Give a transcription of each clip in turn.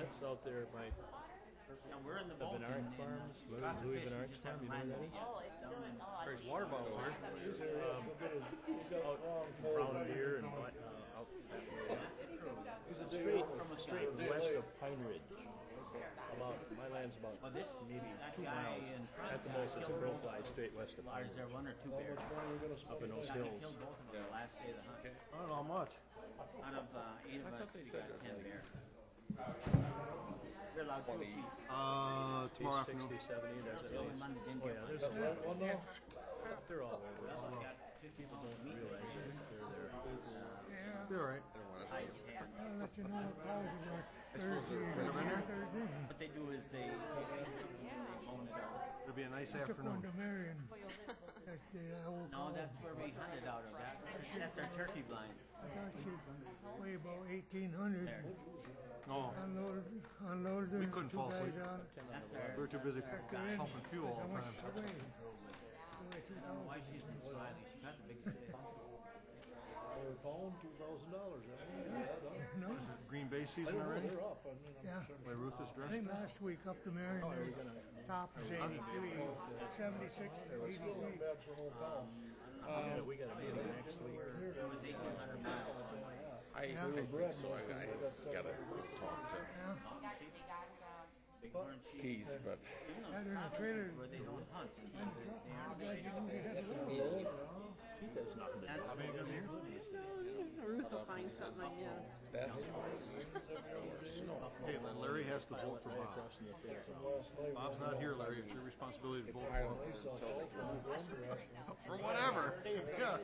that's out there by Now, we're in the the boat Bernard in Farms, Copper Louis Fish, we Bernard just Farm, haven't you know landed that? yet. Oh, it's still in, There's water bottles here. Brown deer and what, out that way. Straight west of Pine Ridge. About, my land's about Well, this, maybe that 2 guy miles. in front At the most, it's a killed crow both fly of straight west of them. Pine Is there Ridge. one or two bears? Up in those He hills. killed both of them the last day of the hunt. I don't know how much. Out of 8 of us, we got 10 bears. We're allowed 2 apiece. Tomorrow afternoon. 60, 70, there's The at only least. one that didn't Oh get yeah, one. there's a lot. They're all over. Well, we got 50 People pounds of don't meat. realize they're there. Be all right. Hide the tan. I'll let you know what causes our Thursday Bring 'em in and here? Thursday. What they do is they bone it out. It'll be a nice Took one afternoon. to Marion. That day I woke No, up. that's where we hunted out of. That's our turkey blind. I thought she'd weigh about 1,800. There. Oh, Unloaded We and couldn't two fall guys asleep. on. That's our. we were too busy Her in. pumping fuel all How the much time. she weigh? She weighed 2,000. Why she's in Smiley? She got the biggest fish. They're calling $2,000. No, Green Bay season already? They're up. I mean, I'm yeah. sure. By Rufus I dressed think up? last week up to Marion, their top is 83, 76 to 83. We got a meeting next week. It was 1,800 miles. I think so. I gotta talk to Yeah, Big horn sheep. Keith, but yeah, they're in the trailer. Where they don't hunt. They I'm aren't. glad you knew they had to load. He does nothing to That's How many good here? Ruth will find something I missed. that's Hey, Larry has to vote for Bob. Bob's not here, Larry. It's your responsibility to vote for him. For whatever. Yeah,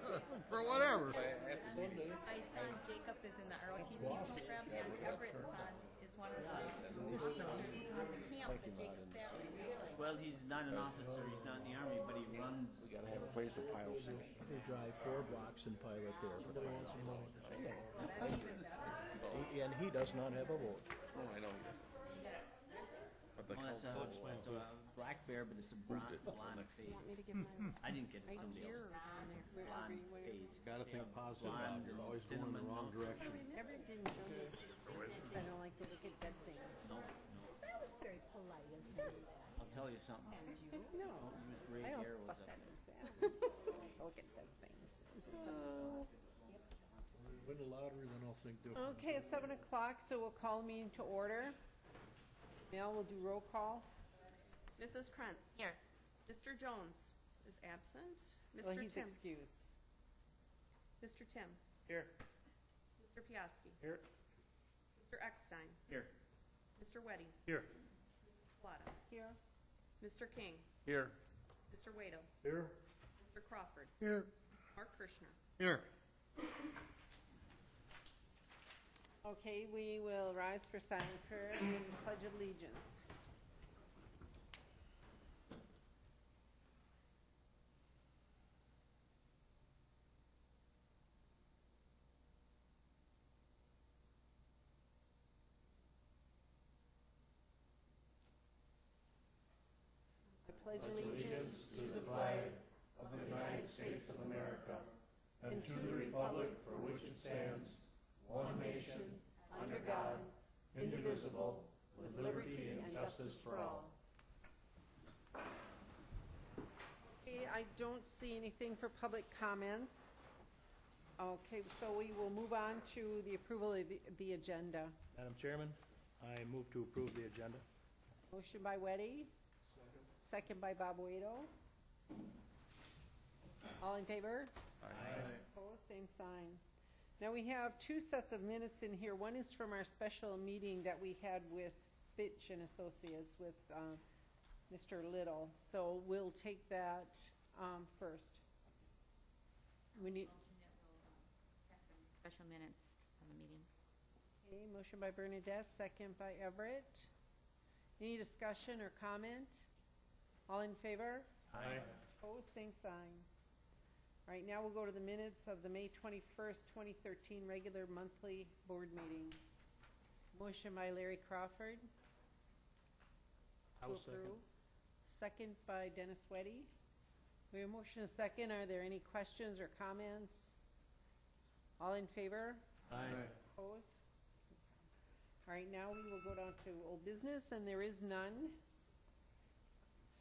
for whatever. My son Jacob is in the ROTC program, and Everett's son is one of the officers on the camp that Jacob sat with. Well, he's not an officer. He's not in the army, but he runs. we gotta have a place to pile things. They drive 4 blocks and pilot there. That's even better. And he does not have a vote. Oh, I know he does. But the Oh, that's a council, black bear, but it's a blonde face. Want me to give my I didn't get it. right Somebody here else. on there? Blonde Where? face. Gotta think positive, Bob. Blonde, You're always going in the cinnamon wrong nose. direction. Never didn't go to. I don't like to look at dead things. No, no. That was very polite of him. I'll tell you something. No. Miss Ray I Gare don't was fuss a. at and say, look at dead things. This is something. Win the lottery, then I'll think different. Okay, it's 7 o'clock, so we'll call meeting to order. Mel will do roll call. Mrs. Krantz. Here. Mr. Jones is absent. Well, Mr. he's Tim. excused. Mr. Tim. Here. Mr. Piaski. Here. Mr. Eckstein. Here. Mr. Weddy. Here. Mrs. Plata. Here. Mr. King. Here. Mr. Wado. Here. Mr. Crawford. Here, Mark Kirschner. Here. Okay, we will rise for silent prayer and pledge allegiance. I pledge allegiance to the flag of the United States of America and to the republic for which it stands, one nation, under God, indivisible, with liberty and justice for all. Okay, I don't see anything for public comments. Okay, so we will move on to the approval of the agenda. Madam Chairman, I move to approve the agenda. Motion by Weddy. Second by Bob Wado. All in favor? Opposed, same sign. Now we have 2 sets of minutes in here. One is from our special meeting that we had with Fitch and Associates with Mr. Little. So we'll take that first. We need, Special minutes of the meeting. okay, motion by Bernadette, second by Everett. Any discussion or comment? All in favor? Aye. Opposed, same sign. All right, now we'll go to the minutes of the May 21st, 2013 regular monthly board meeting. Motion by Larry Crawford. I'll To approve. Second by Dennis Weddy. We have a motion and a second. Are there any questions or comments? All in favor? Aye. Opposed? All right, now we will go down to old business, and there is none.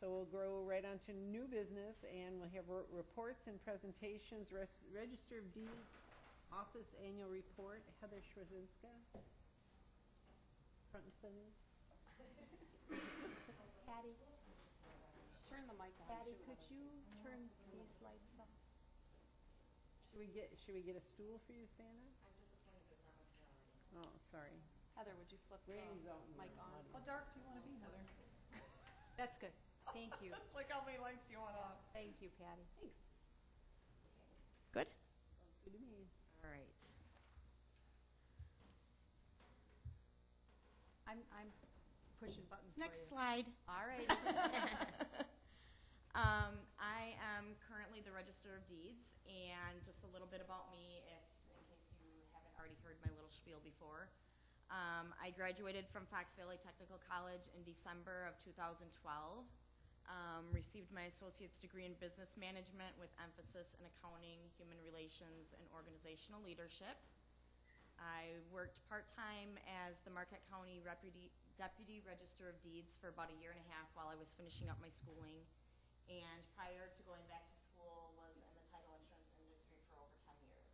So we'll go right on to new business, and we'll have reports and presentations, Register of Deeds, Office Annual Report, Heather Schwazinska. Front and center. Patty, Turn the mic on. Patty, too. could you turn these lights up? Should we get a stool for you to stand on? I'm disappointed there's not much already. Oh, sorry. Heather, would you flip the Randy's out in the mic on? audience. How dark do you want to be, Heather? That's good. Thank you. It's like how many lights do you want off? Thank you, Patty. Thanks. Good? Sounds good to me. All right. I'm pushing buttons for Next you. slide. All right. I am currently the Register of Deeds, and just a little bit about me, in case you haven't already heard my little spiel before. I graduated from Fox Valley Technical College in December of 2012. Received my associate's degree in business management with emphasis in accounting, human relations, and organizational leadership. I worked part-time as the Marquette County Deputy Register of Deeds for about a year and a half while I was finishing up my schooling. And prior to going back to school, was in the title insurance industry for over 10 years.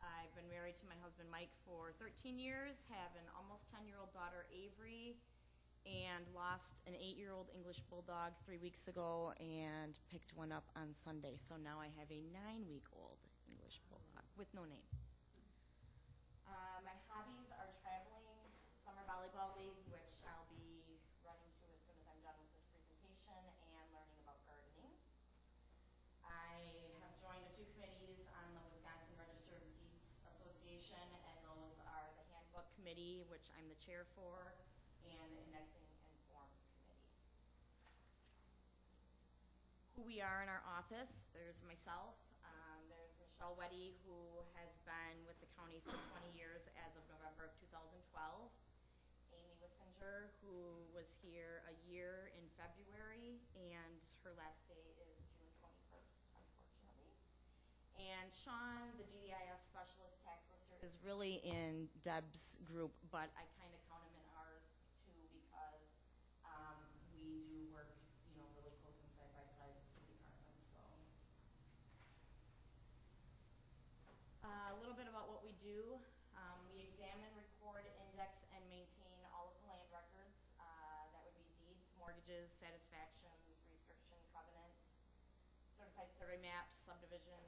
I've been married to my husband Mike for 13 years, have an almost 10-year-old daughter Avery, and lost an 8-year-old English Bulldog 3 weeks ago and picked one up on Sunday. So now I have a 9-week-old English Bulldog with no name. My hobbies are traveling, summer volleyball league, which I'll be running to as soon as I'm done with this presentation, and learning about gardening. I have joined a few committees on the Wisconsin Register of Deeds Association, and those are the Handbook Committee, which I'm the chair for, and the Indexing and Forms Committee. Who we are in our office, there's myself, there's Michelle Weddy, who has been with the county for 20 years as of November of 2012. Amy Wissinger, who was here a year in February, and her last day is June 21st, unfortunately. And Sean, the GDIS specialist tax lister, is really in Deb's group, but I kind of count him in ours too because we do work, really close and side by side with the department. So a little bit about what we do. We examine, record, index, and maintain all of the land records. That would be deeds, mortgages, satisfactions, restriction covenants, certified survey maps, subdivision,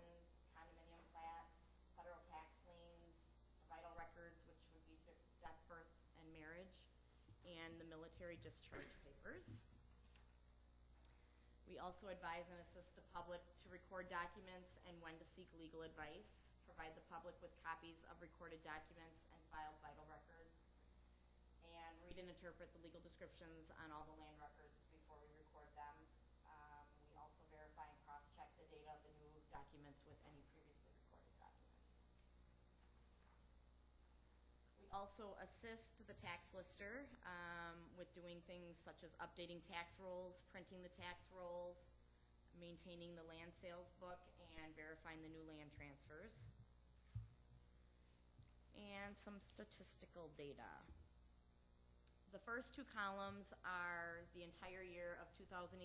condominium plats, federal tax liens, vital records, which would be death, birth, and marriage, and the military discharge papers. We also advise and assist the public to record documents and when to seek legal advice, provide the public with copies of recorded documents and filed vital records, and read and interpret the legal descriptions on all the land records before we record them. We also verify and cross-check the data of the new documents with any previously recorded documents. We also assist the tax lister with doing things such as updating tax rolls, printing the tax rolls, maintaining the land sales book, and verifying the new land transfers. And some statistical data. The first two columns are the entire year of 2011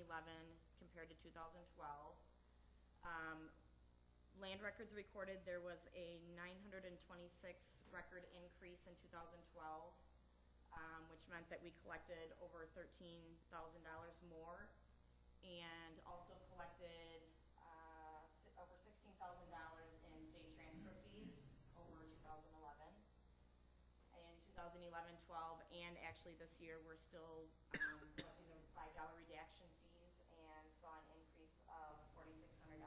compared to 2012. Land records recorded, there was a 926 record increase in 2012, which meant that we collected over $13,000 more, and also collected over $16,000 in state transfer fees over 2011. In 2011, 12, and actually this year, we're still collecting the $5 redaction fees, and saw an increase of $4,600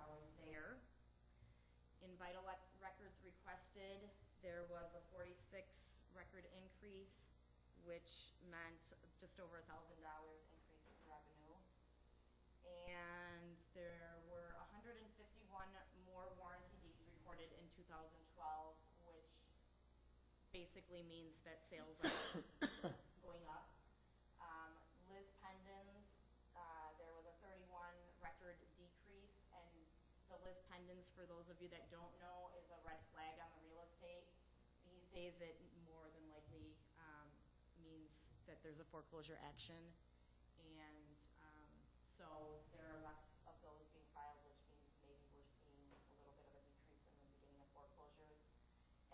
there. In vital records requested, there was a 46 record increase, which meant just over $1,000 increase in revenue. And there were 151 more warranty deeds recorded in 2012, which basically means that sales are going up. Liz Pendens, there was a 31 record decrease, and the Liz Pendens, for those of you that don't know, is a red flag on the real estate. These days it more than likely there's a foreclosure action. And so there are less of those being filed, which means maybe we're seeing a little bit of a decrease in the beginning of foreclosures.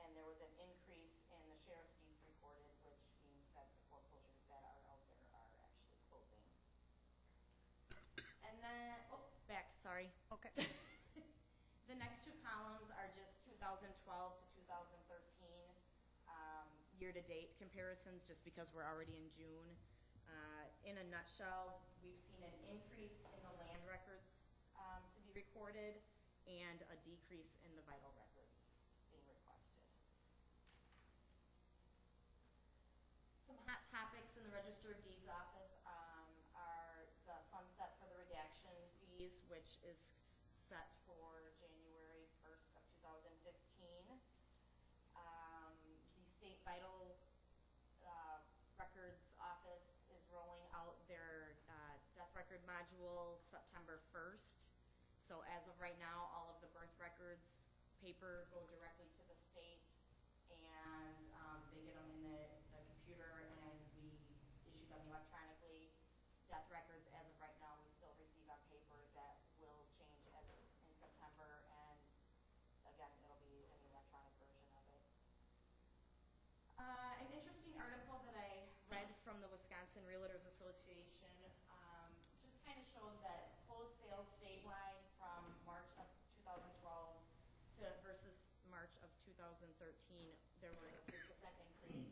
And there was an increase in the sheriff's deeds recorded, which means that the foreclosures that are out there are actually closing. And then, sorry. Okay. The next two columns are just 2012 to 2013 year-to-date comparisons, just because we're already in June. In a nutshell, we've seen an increase in the land records to be recorded and a decrease in the vital records being requested. Some hot topics in the Register of Deeds office are the sunset for the redaction fees, which is set for January 1st of 2015. The State Vital Records Office is rolling out their death record module September 1st. So as of right now, all of the birth records paper go directly to the state, and they get them in the computer, and we issue them electronically. Death records, as of right now, we still receive on paper. That will change as in September, and again, it'll be an electronic version of it. An interesting article that I read from the Wisconsin Realtors Association just kind of showed that closed sales statewide from March of 2012 to versus March of 2013, there was a 3% increase.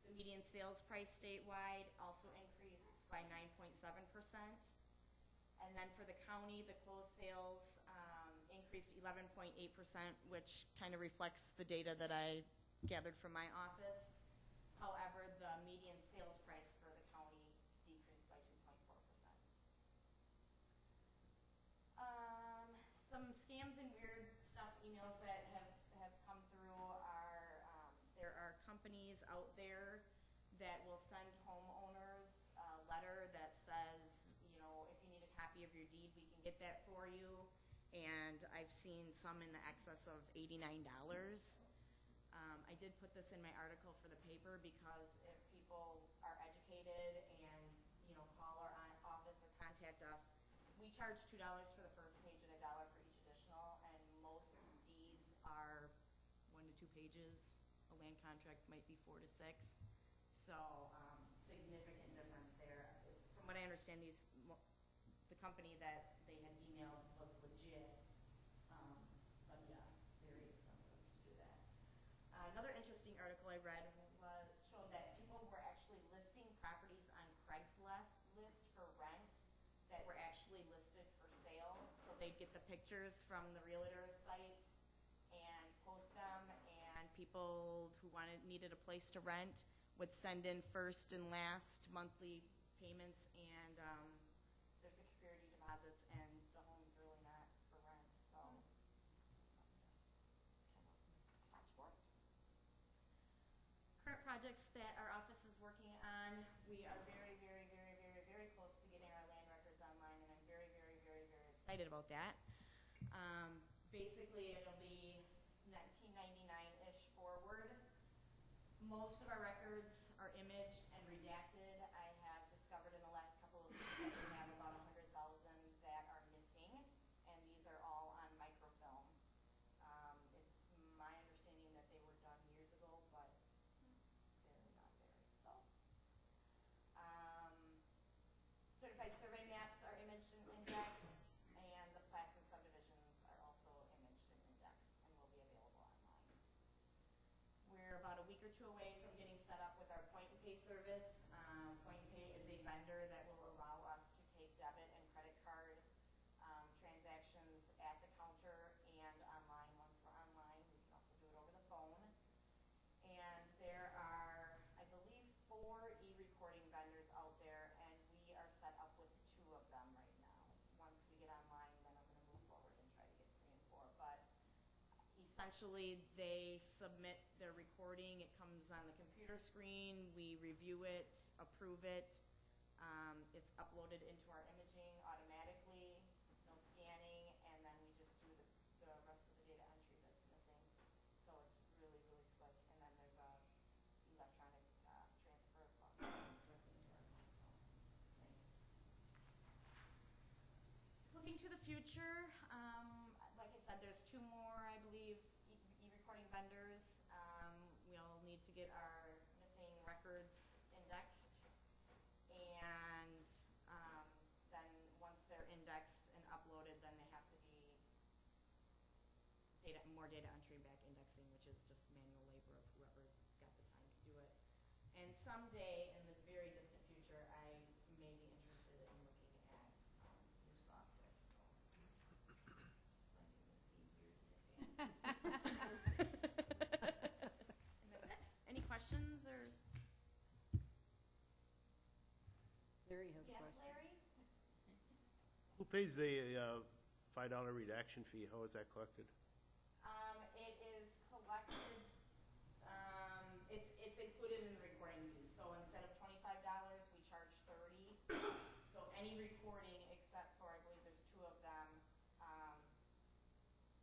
The median sales price statewide also increased by 9.7%. And then for the county, the closed sales increased 11.8%, which kind of reflects the data that I gathered from my office. However, the median sales price for the county decreased by 2.4%. Some scams and weird stuff emails that have come through are, there are companies out there that will send homeowners a letter that says, you know, if you need a copy of your deed, we can get that for you. And I've seen some in the excess of $89. I did put this in my article for the paper because if people are educated and, you know, call our office or contact us, we charge $2 for the first page and $1 for each additional, and most deeds are 1 to 2 pages. A land contract might be 4 to 6. So significant difference there. From what I understand, the company that they had emailed was legit. But yeah, very expensive to do that. Another interesting article I read showed that people were actually listing properties on Craigslist for rent that were actually listed for sale. So they'd get the pictures from the realtor sites and post them, and people who needed a place to rent would send in first and last monthly payments and their security deposits, and the home's really not for rent. So just something to kind of watch for. Current projects that our office is working on, we are very, very, very, very, very close to getting our land records online, and I'm very, very, very, very excited about that. Basically, it'll be 1999-ish forward. Most of our records are imaged and redacted. I have discovered in the last couple of weeks that we have about 100,000 that are missing, and these are all on microfilm. It's my understanding that they were done years ago, but they're not there. So, certified survey maps are imaged and indexed, and the plats and subdivisions are also imaged and indexed and will be available online. We're about a week or two away from getting set up with our Point and Pay service. Point and Pay is a vendor that will allow us to take debit and credit card transactions at the counter and online. Once we're online, we can also do it over the phone. And there are, I believe, 4 e-recording vendors out there, and we are set up with 2 of them right now. Once we get online, then I'm going to move forward and try to get 3 and 4. But essentially, they submit their recording. It comes on the computer screen. We review it, approve it. It's uploaded into our imaging automatically, no scanning, and then we just do the rest of the data entry that's missing. So it's really, really slick. And then there's a electronic transfer of funds. into the future, like I said, there's 2 more, I believe, e-recording vendors. We'll need to get our missing records indexed, and then once they're indexed and uploaded, then they have to be more data entry and back indexing, which is just manual labor of whoever's got the time to do it. And someday, in the very distant future, I may be interested in looking at new software. So, planting the seed years in advance. And that's it. Any questions or? Larry has a Yes, question. Larry? Who pays the $5 redaction fee? How is that collected? It is collected, it's included in the recording fees. So instead of $25, we charge $30. So any recording except for, I believe there's 2 of them,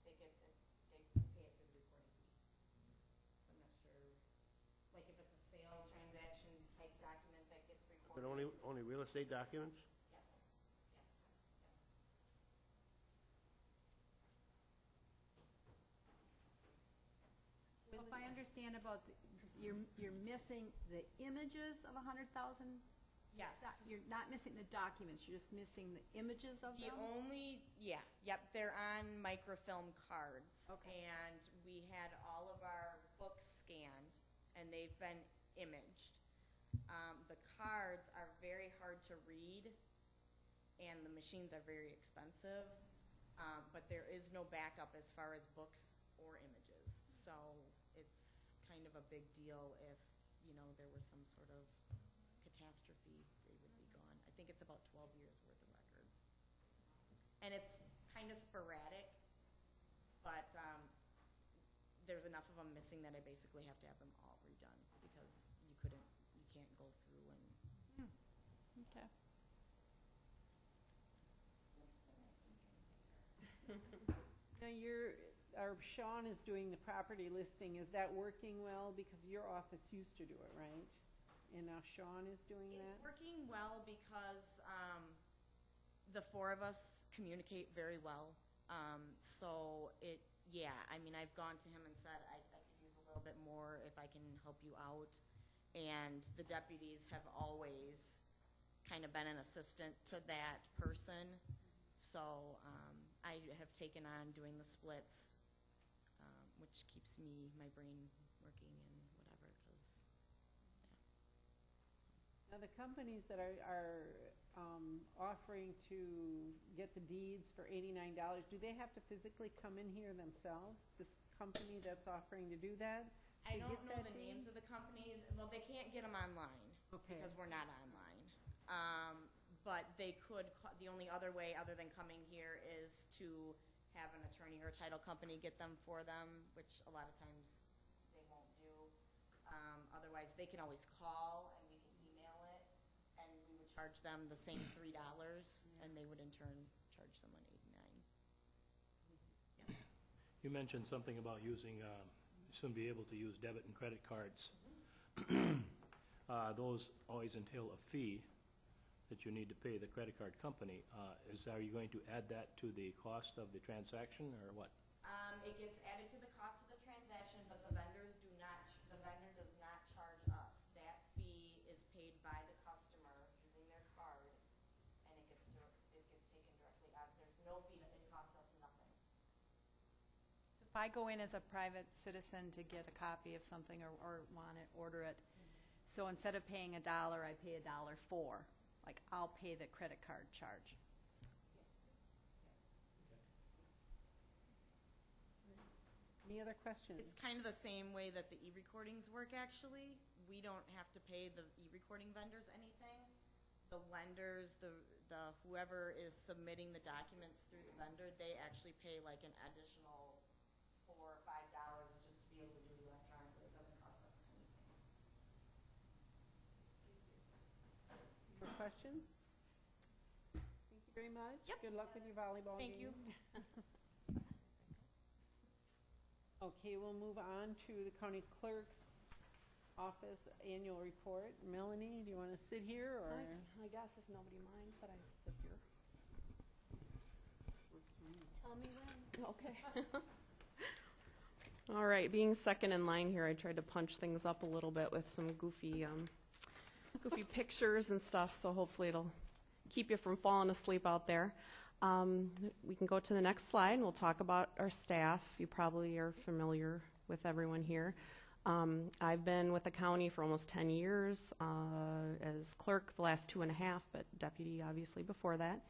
they pay it through the recording fee. So I'm not sure, like if it's a sale transaction type document that gets recorded. But only real estate documents? Yes, yes. So if I understand about, you're missing the images of 100,000? Yes. You're not missing the documents, you're just missing the images of them? They're on microfilm cards. Okay. And we had all of our books scanned, and they've been imaged. The cards are very hard to read, and the machines are very expensive, but there is no backup as far as books or images. So it's kind of a big deal if, there was some sort of catastrophe, they would be gone. I think it's about 12 years worth of records. And it's kind of sporadic, but there's enough of them missing that I basically have to have them all redone because you can't go through and. Okay. Now Sean is doing the property listing. Is that working well? Because your office used to do it, right? And now Sean is doing that? It's working well because the 4 of us communicate very well. I've gone to him and said I could use a little bit more if I can help you out. And the deputies have always kind of been an assistant to that person. So I have taken on doing the splits, which keeps my brain working and whatever, because, Now the companies that are offering to get the deeds for $89, do they have to physically come in here themselves? This company that's offering to do that? I to don't get know that the deed? names of the companies. Well, they can't get them online. Okay. Because we're not online. But they could, the only other way other than coming here is to have an attorney or a title company get them for them, which a lot of times they won't do. Otherwise, they can always call and we can email it, and we would charge them the same $3, and they would in turn charge someone $89. You mentioned something about using, soon be able to use debit and credit cards. Those always entail a fee that you need to pay the credit card company. Are you going to add that to the cost of the transaction, or what? It gets added to the cost of the transaction, but the vendor does not charge us. That fee is paid by the customer using their card, and it gets taken directly out. There's no fee, it costs us nothing. So if I go in as a private citizen to get a copy of something or want it, order it, so instead of paying $1, I pay $1.04. Like, I'll pay the credit card charge. Any other questions? It's kind of the same way that the e-recordings work, actually. We don't have to pay the e-recording vendors anything. The lenders, the whoever is submitting the documents through the vendor, they actually pay like an additional $4 or $5 just to be able to do it electronically. It doesn't cost us anything. More questions? Thank you very much. Yep. Good luck with your volleyball Thank game. you. Okay, we'll move on to the county clerk's office annual report. Melanie, do you want to sit here, or? I guess if nobody minds that I sit here. Tell me when. Okay. All right, being second in line here, I tried to punch things up a little bit with some goofy pictures and stuff, so hopefully it'll keep you from falling asleep out there. We can go to the next slide, and we'll talk about our staff. You probably are familiar with everyone here. I've been with the county for almost 10 years as clerk the last 2.5, but deputy obviously before that.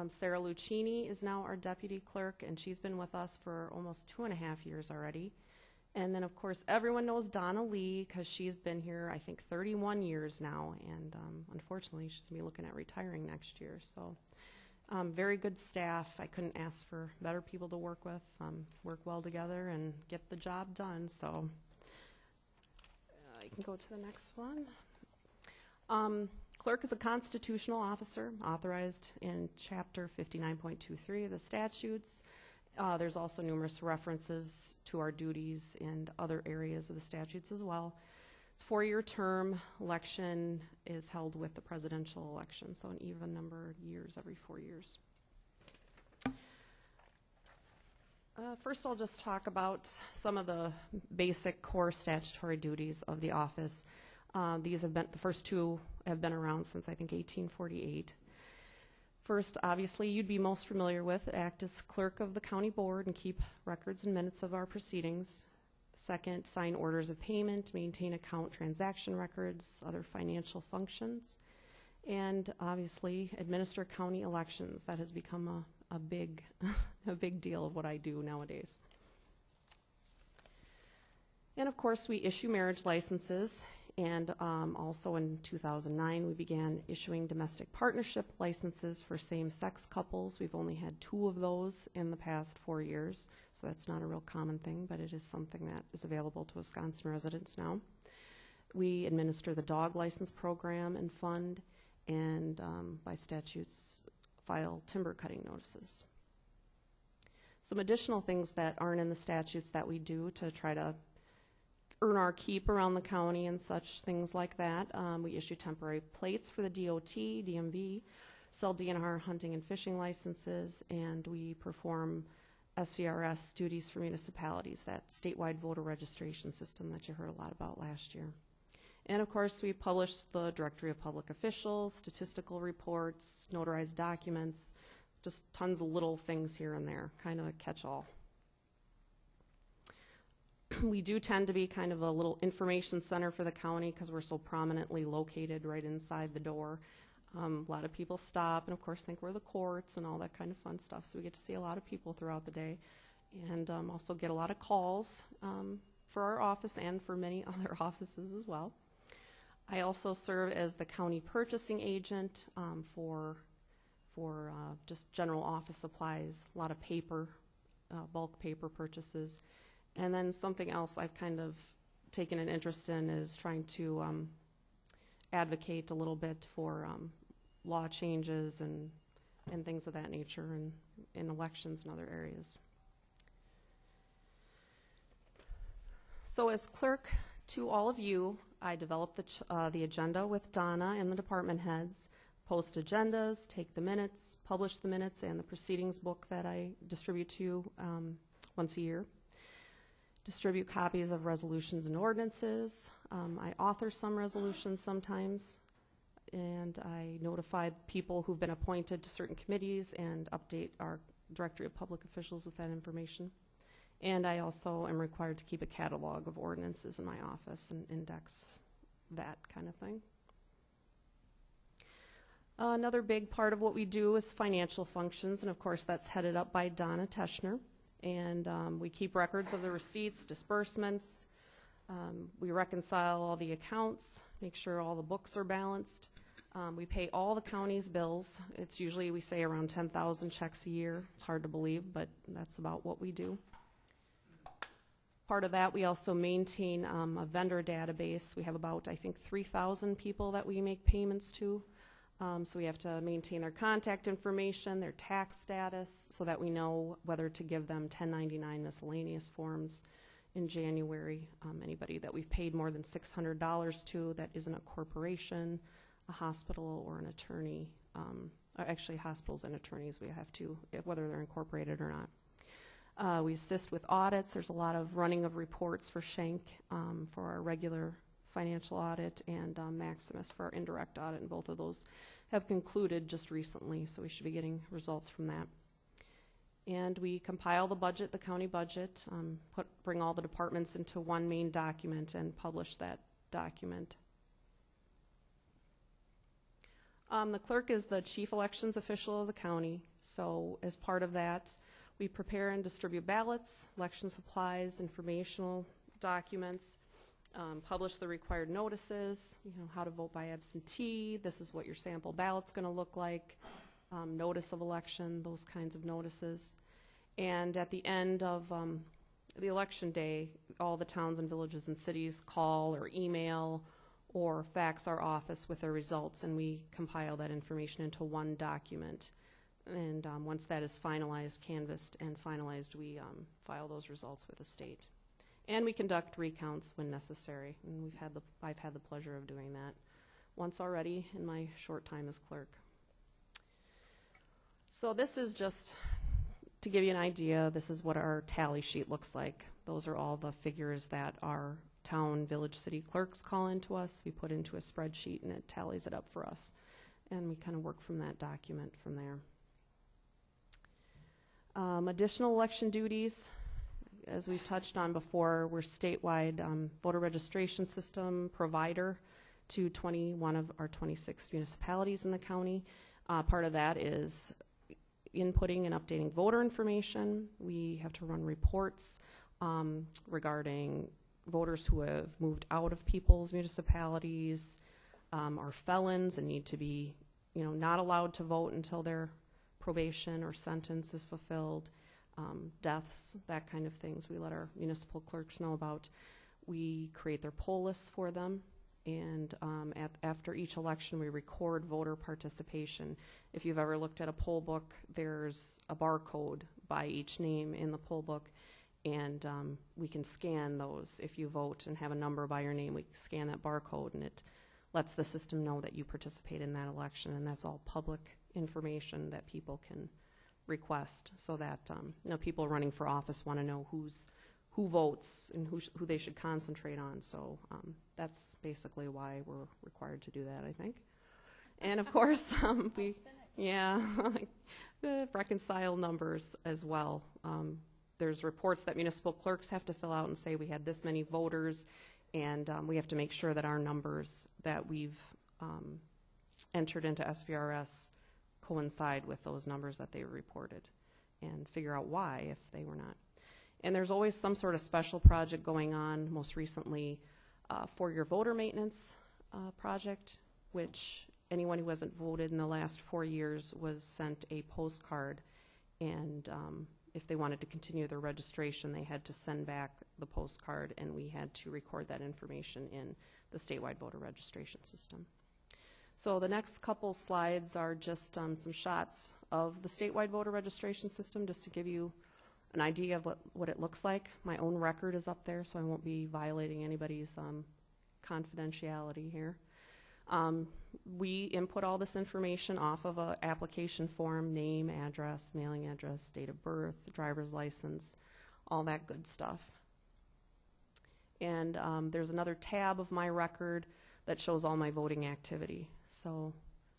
Sarah Lucchini is now our deputy clerk, and she's been with us for almost 2.5 years already. And then, of course, everyone knows Donna Lee because she's been here, I think, 31 years now, and unfortunately, she's going to be looking at retiring next year. So, very good staff. I couldn't ask for better people to work with, work well together, and get the job done. So, you can go to the next one. Clerk is a constitutional officer authorized in Chapter 59.23 of the statutes. There's also numerous references to our duties and other areas of the statutes as well. It's a 4-year term. Election is held with the presidential election, so an even number of years every 4 years. First, I'll just talk about some of the basic core statutory duties of the office. These have been, the first two have been around since I think 1848. First, obviously, you'd be most familiar with, act as clerk of the county board and keep records and minutes of our proceedings. Second, sign orders of payment, maintain account transaction records, other financial functions. And obviously, administer county elections. That has become a big, a big deal of what I do nowadays. And of course, we issue marriage licenses. And also in 2009, we began issuing domestic partnership licenses for same-sex couples. We've only had 2 of those in the past 4 years, so that's not a real common thing, but it is something that is available to Wisconsin residents now. We administer the dog license program and fund, and by statutes, file timber cutting notices. Some additional things that aren't in the statutes that we do to try to earn our keep around the county and such things like that. We issue temporary plates for the DOT, DMV, sell DNR hunting and fishing licenses, and we perform SVRS duties for municipalities, that statewide voter registration system that you heard a lot about last year. And of course, we publish the Directory of Public Officials, statistical reports, notarized documents, just tons of little things here and there, kind of a catch-all. We do tend to be kind of a little information center for the county because we're so prominently located right inside the door. A lot of people stop and, of course, think we're the courts and all that kind of fun stuff. So we get to see a lot of people throughout the day, and also get a lot of calls for our office and for many other offices as well. I also serve as the county purchasing agent for just general office supplies, a lot of paper, bulk paper purchases. And then something else I've kind of taken an interest in is trying to advocate a little bit for law changes and things of that nature in elections and other areas. So as clerk to all of you, I develop the agenda with Donna and the department heads, post agendas, take the minutes, publish the minutes and the proceedings book that I distribute to you once a year. Distribute copies of resolutions and ordinances. I author some resolutions sometimes, and I notify people who've been appointed to certain committees and update our Directory of Public Officials with that information. And I also am required to keep a catalog of ordinances in my office and index that kind of thing. Another big part of what we do is financial functions, and of course that's headed up by Donna Teschner. And we keep records of the receipts, disbursements. We reconcile all the accounts, make sure all the books are balanced. We pay all the county's bills. It's usually, we say, around 10,000 checks a year. It's hard to believe, but that's about what we do. Part of that, we also maintain a vendor database. We have about, I think, 3,000 people that we make payments to. So we have to maintain their contact information, their tax status, so that we know whether to give them 1099 miscellaneous forms in January. Anybody that we've paid more than $600 to that isn't a corporation, a hospital, or an attorney, actually hospitals and attorneys, we have to, whether they're incorporated or not. We assist with audits. There's a lot of running of reports for Schenck for our regular financial audit, and Maximus for our indirect audit, and both of those have concluded just recently, so we should be getting results from that. And we compile the budget, the county budget, bring all the departments into one main document and publish that document. The clerk is the chief elections official of the county, so as part of that, we prepare and distribute ballots, election supplies, informational documents, publish the required notices, how to vote by absentee, this is what your sample ballot's going to look like, notice of election, those kinds of notices. And at the end of the election day, all the towns and villages and cities call or email or fax our office with their results, and we compile that information into one document. And once that is finalized, canvassed, and finalized, we file those results with the state. And we conduct recounts when necessary, and I've had the pleasure of doing that once already in my short time as clerk. So this is just to give you an idea. This is what our tally sheet looks like. Those are all the figures that our town, village, city clerks call into us. We put into a spreadsheet, and it tallies it up for us, and we kind of work from that document from there. Additional election duties. As we've touched on before, we're statewide voter registration system provider to 21 of our 26 municipalities in the county. Part of that is inputting and updating voter information. We have to run reports regarding voters who have moved out of people's municipalities, are felons and need to be, not allowed to vote until their probation or sentence is fulfilled. Deaths, that kind of things we let our municipal clerks know about. We create their poll lists for them, and after each election we record voter participation. If you've ever looked at a poll book, there's a barcode by each name in the poll book, and we can scan those. If you vote and have a number by your name, we scan that barcode, and it lets the system know that you participate in that election, and that's all public information that people can request, so that people running for office want to know who votes and who they should concentrate on. So that's basically why we're required to do that, I think. And of course, we reconcile numbers as well. There's reports that municipal clerks have to fill out and say we had this many voters, and we have to make sure that our numbers that we've entered into SVRS coincide with those numbers that they reported, and figure out why if they were not. And there's always some sort of special project going on. Most recently, four-year voter maintenance project, which anyone who hasn't voted in the last 4 years was sent a postcard, and if they wanted to continue their registration, they had to send back the postcard, and we had to record that information in the statewide voter registration system. So the next couple slides are just some shots of the statewide voter registration system, just to give you an idea of what it looks like. My own record is up there, so I won't be violating anybody's confidentiality here. We input all this information off of an application form: name, address, mailing address, date of birth, driver's license, all that good stuff. And there's another tab of my record that shows all my voting activity. So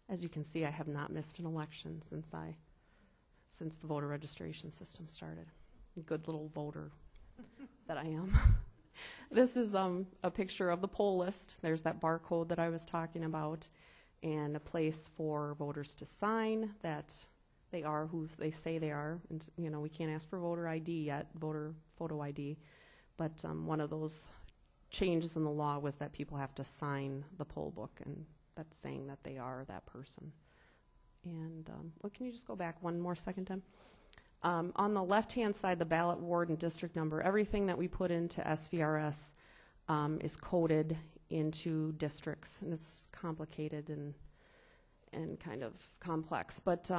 as you can see, I have not missed an election since the voter registration system started. Good little voter that I am. This is a picture of the poll list. There's that barcode that I was talking about, and a place for voters to sign that they are who they say they are. And we can't ask for voter ID yet, voter photo ID, but one of those changes in the law was that people have to sign the poll book, and that's saying that they are that person. And can you just go back one more second, Tim? On the left-hand side, the ballot ward and district number, everything that we put into SVRS is coded into districts, and it's complicated and kind of complex. But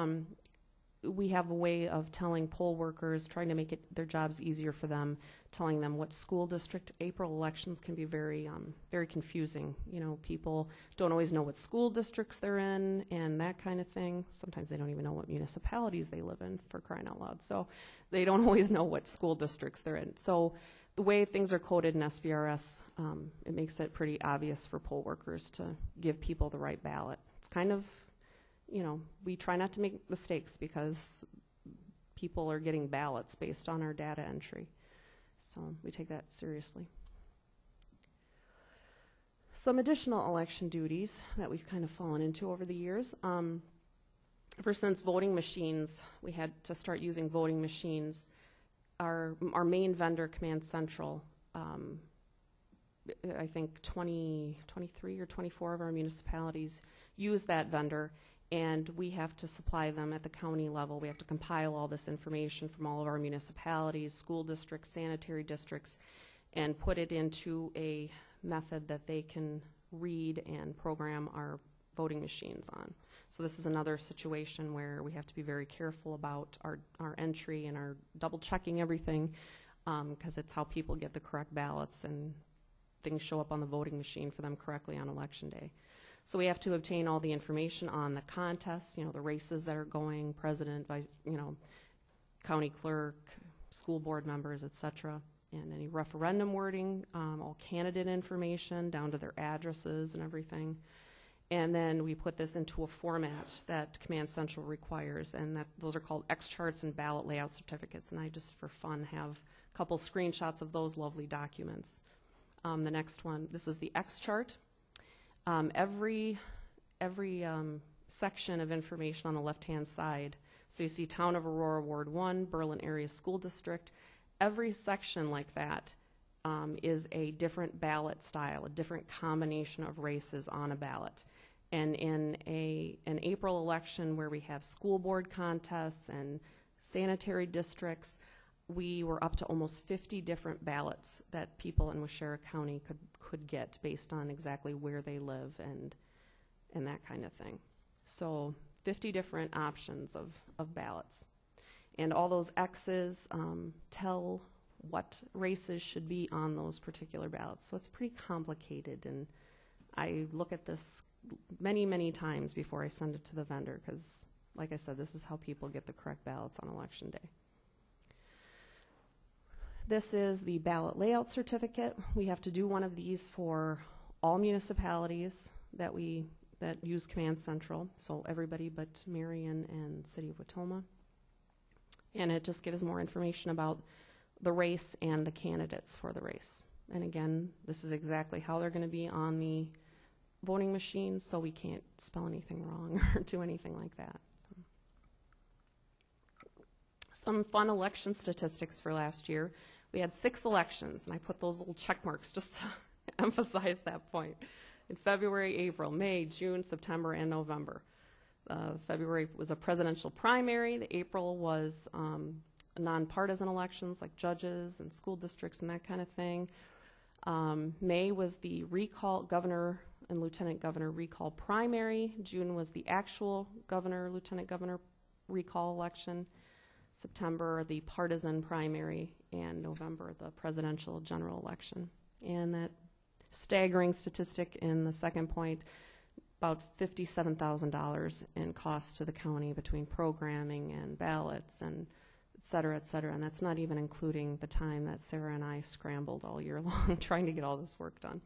we have a way of telling poll workers, trying to make their jobs easier for them, telling them what school district. April elections can be very, very confusing. You know, people don't always know what school districts they're in and that kind of thing. Sometimes they don't even know what municipalities they live in, for crying out loud. So they don't always know what school districts they're in. So the way things are coded in SVRS, it makes it pretty obvious for poll workers to give people the right ballot. It's kind of, you know, we try not to make mistakes because people are getting ballots based on our data entry. So we take that seriously. Some additional election duties that we've kind of fallen into over the years. Ever since voting machines, we had to start using voting machines. Our main vendor, Command Central, I think 23 or 24 of our municipalities use that vendor, and we have to supply them at the county level. We have to compile all this information from all of our municipalities, school districts, sanitary districts, and put it into a method that they can read and program our voting machines on. So this is another situation where we have to be very careful about our entry and our double checking everything, because it's how people get the correct ballots and things show up on the voting machine for them correctly on election day. So we have to obtain all the information on the contests, you know, the races that are going, president, vice, you know, county clerk, school board members, etc., and any referendum wording, all candidate information down to their addresses and everything. And then we put this into a format that Command Central requires, and those are called X charts and ballot layout certificates. And I just, for fun, have a couple screenshots of those lovely documents. The next one, this is the X chart. Every section of information on the left-hand side. So you see Town of Aurora, Ward 1, Berlin Area School District. Every section like that is a different ballot style, a different combination of races on a ballot. And in an April election where we have school board contests and sanitary districts, we were up to almost 50 different ballots that people in Waushara County could get based on exactly where they live and that kind of thing. So 50 different options of ballots. And all those X's tell what races should be on those particular ballots. So it's pretty complicated, and I look at this many, many times before I send it to the vendor because, like I said, this is how people get the correct ballots on election day. This is the ballot layout certificate. We have to do one of these for all municipalities that use Command Central, so everybody but Marion and City of Wautoma. And it just gives more information about the race and the candidates for the race. And again, this is exactly how they're going to be on the voting machine, so we can't spell anything wrong or do anything like that. So. Some fun election statistics for last year. We had 6 elections, and I put those little check marks just to emphasize that point. In February, April, May, June, September, and November. February was a presidential primary. The April was nonpartisan elections like judges and school districts and that kind of thing. May was the recall, governor and lieutenant governor recall primary. June was the actual governor, lieutenant governor recall election. September, the partisan primary, and November, the presidential general election. And that staggering statistic in the second point, about $57,000 in cost to the county between programming and ballots and et cetera, and that's not even including the time that Sarah and I scrambled all year long trying to get all this work done.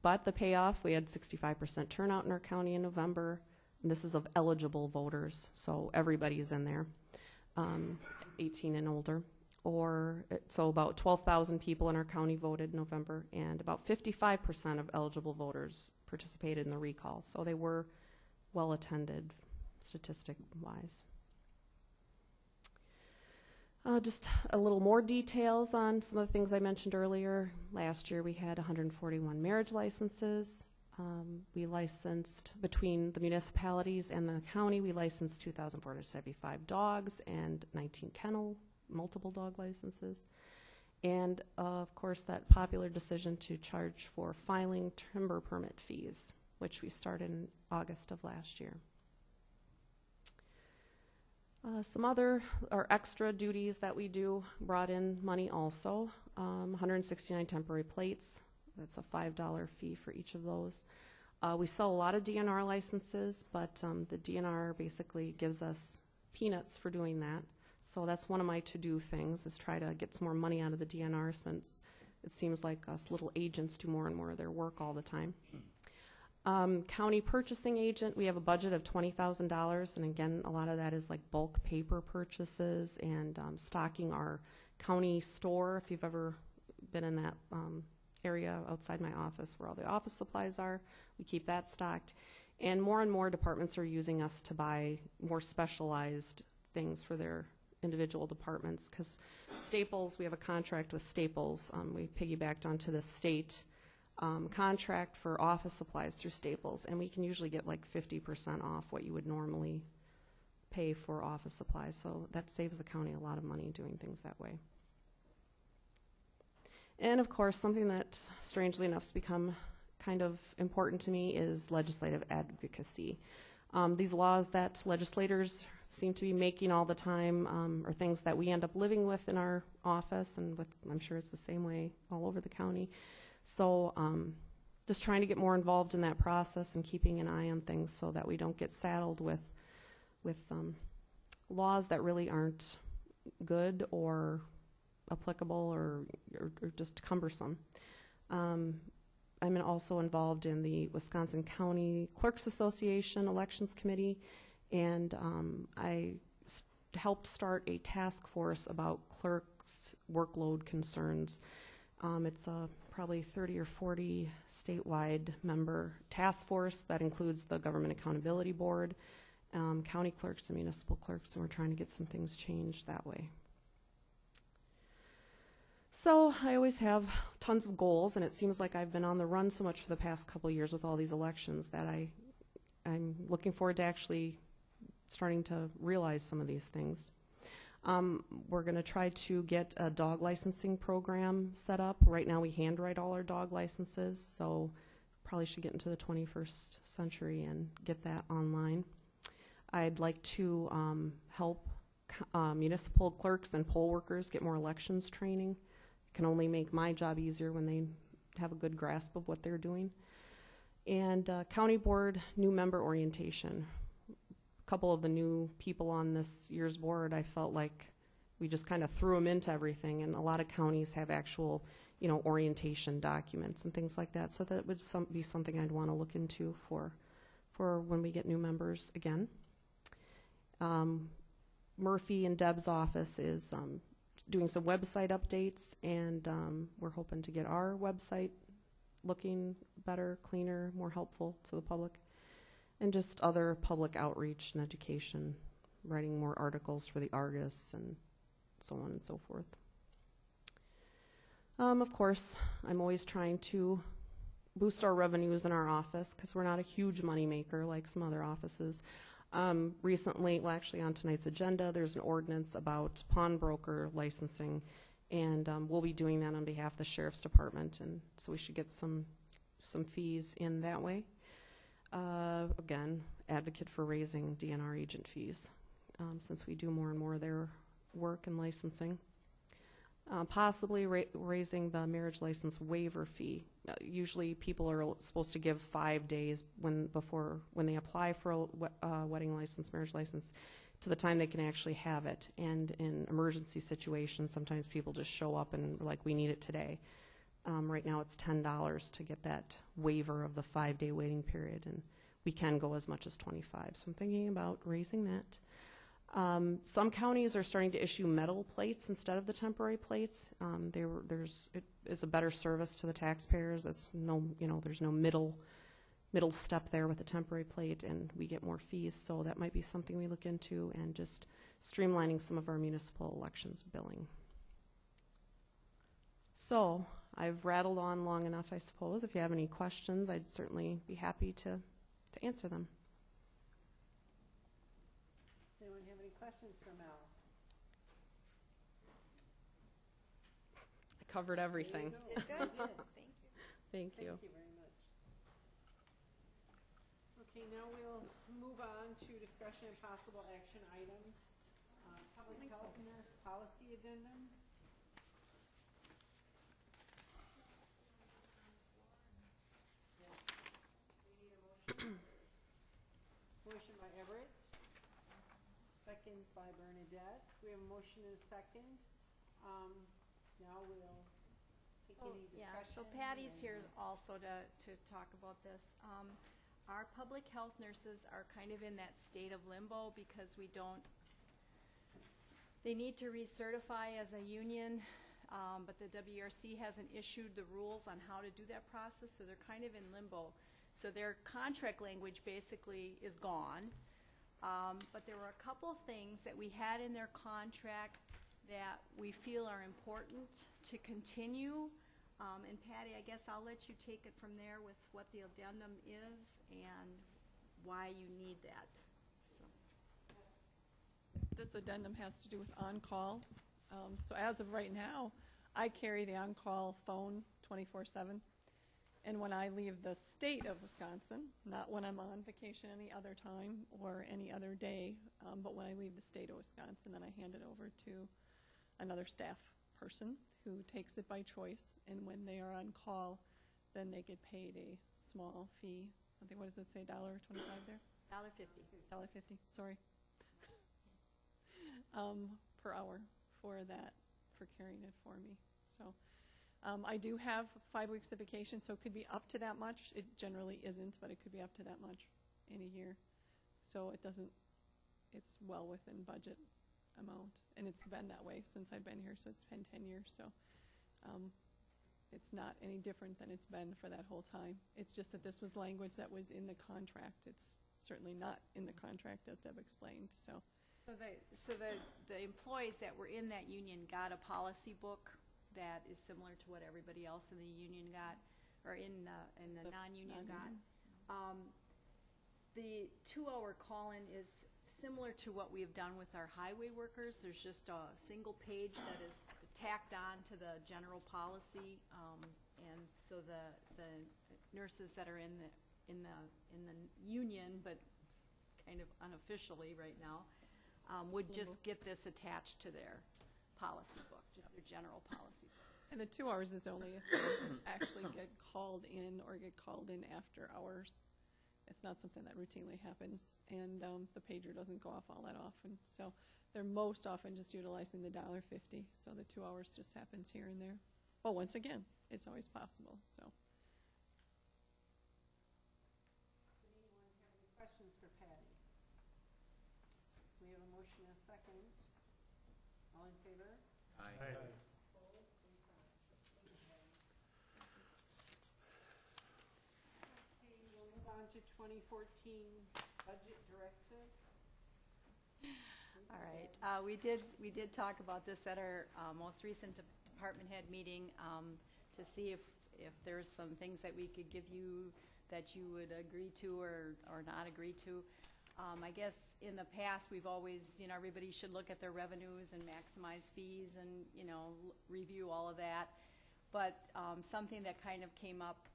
But the payoff, we had 65% turnout in our county in November, and this is of eligible voters, so everybody's in there, 18 and older. So about 12,000 people in our county voted in November, and about 55% of eligible voters participated in the recall. So they were well attended, statistic-wise. Just a little more details on some of the things I mentioned earlier. Last year we had 141 marriage licenses. We licensed, between the municipalities and the county, we licensed 2,475 dogs and 19 kennel, multiple dog licenses. And of course that popular decision to charge for filing timber permit fees, which we started in August of last year. Some other or extra duties that we do brought in money also. 169 temporary plates. That's a $5 fee for each of those. We sell a lot of DNR licenses, but the DNR basically gives us peanuts for doing that. So that's one of my to-do things, is try to get some more money out of the DNR, since it seems like us little agents do more and more of their work all the time. County purchasing agent, we have a budget of $20,000, and again, a lot of that is like bulk paper purchases and stocking our county store. If you've ever been in that area outside my office where all the office supplies are, we keep that stocked. And more departments are using us to buy more specialized things for their individual departments, because Staples, we have a contract with Staples. We piggybacked onto the state contract for office supplies through Staples, and we can usually get like 50% off what you would normally pay for office supplies, so that saves the county a lot of money doing things that way. And of course, something that strangely enough has become kind of important to me is legislative advocacy. These laws that legislators seem to be making all the time are things that we end up living with in our office, and with, I'm sure it's the same way all over the county. So just trying to get more involved in that process and keeping an eye on things so that we don't get saddled with laws that really aren't good or applicable or just cumbersome. I'm also involved in the Wisconsin County Clerks Association Elections Committee, and I helped start a task force about clerks' workload concerns. It's a probably 30 or 40 statewide member task force that includes the Government Accountability Board, county clerks and municipal clerks, and we're trying to get some things changed that way. So I always have tons of goals, and it seems like I've been on the run so much for the past couple of years with all these elections that I'm looking forward to actually starting to realize some of these things. We're going to try to get a dog licensing program set up. Right now we handwrite all our dog licenses, so probably should get into the 21st century and get that online. I'd like to help municipal clerks and poll workers get more elections training. Can only make my job easier when they have a good grasp of what they're doing. And county board new member orientation. A couple of the new people on this year's board, I felt like we just kind of threw them into everything, and a lot of counties have actual, orientation documents and things like that. So that would be something I'd want to look into for when we get new members again. Murphy and Deb's office is doing some website updates, and we're hoping to get our website looking better, cleaner, more helpful to the public, and just other public outreach and education, writing more articles for the Argus and so on and so forth. Of course, I'm always trying to boost our revenues in our office, because we're not a huge money maker like some other offices. Recently, well, actually on tonight's agenda, there's an ordinance about pawnbroker licensing, and we'll be doing that on behalf of the Sheriff's Department, and so we should get some fees in that way. Again, advocate for raising DNR agent fees, since we do more and more of their work and licensing. Possibly raising the marriage license waiver fee. Usually people are supposed to give 5 days when they apply for a wedding license, marriage license, to the time they can actually have it. And in emergency situations, sometimes people just show up and are like, we need it today. Right now it's $10 to get that waiver of the 5-day waiting period, and we can go as much as 25. So I'm thinking about raising that. Some counties are starting to issue metal plates instead of the temporary plates. It is a better service to the taxpayers. It's there's no middle step there with a temporary plate, and we get more fees. So that might be something we look into, and just streamlining some of our municipal elections billing. So I've rattled on long enough, I suppose. If you have any questions, I'd certainly be happy to answer them. Does anyone have any questions for Mel? I covered everything. Good, good. Thank you. Thank you. Thank you very much. Okay, now we'll move on to discussion and possible action items. Public health nurse policy addendum. Yes. Do you need a motion? Motion by Everett. Second by Bernadette. We have a motion and a second. Now we'll take any discussion. So Patty's here also to talk about this. Our public health nurses are kind of in that state of limbo because they need to recertify as a union, but the WRC hasn't issued the rules on how to do that process, so they're kind of in limbo. So their contract language basically is gone. But there were a couple of things that we had in their contract that we feel are important to continue. And Patty, I guess I'll let you take it from there with what the addendum is and why you need that. So. This addendum has to do with on-call. So as of right now, I carry the on-call phone 24/7. And when I leave the state of Wisconsin, not when I'm on vacation any other time or any other day, but when I leave the state of Wisconsin, then I hand it over to another staff person who takes it by choice. And when they are on call, then they get paid a small fee. I think, what does it say, $1.25 there? $1.50. $1.50, sorry. Per hour for that, for carrying it for me. So. I do have 5 weeks of vacation, so it could be up to that much. It generally isn't, but it could be up to that much in a year. So it's well within budget amount. And it's been that way since I've been here, so it's been 10 years. So it's not any different than it's been for that whole time. It's just that this was language that was in the contract. It's certainly not in the contract, as Deb explained. So the employees that were in that union got a policy book that is similar to what everybody else in the union got, or in the non-union got. The 2-hour call-in is similar to what we have done with our highway workers. There's just a single page that is tacked on to the general policy, and so the nurses that are in the union, but kind of unofficially right now, would just get this attached to their policy book, just their general policy book. And the 2 hours is only if they actually get called in or get called in after hours. It's not something that routinely happens, and the pager doesn't go off all that often. So they're most often just utilizing the $1.50. So the 2 hours just happens here and there. But once again, it's always possible. So. Does anyone have any questions for Patty? We have a motion and a second. All in favor? Aye. Opposed? Same sign. Okay, we'll move on to 2014 budget directives. All right. We did talk about this at our most recent department head meeting to see if there's some things that we could give you that you would agree to or not agree to. I guess in the past, we've always, everybody should look at their revenues and maximize fees and, review all of that. But something that kind of came up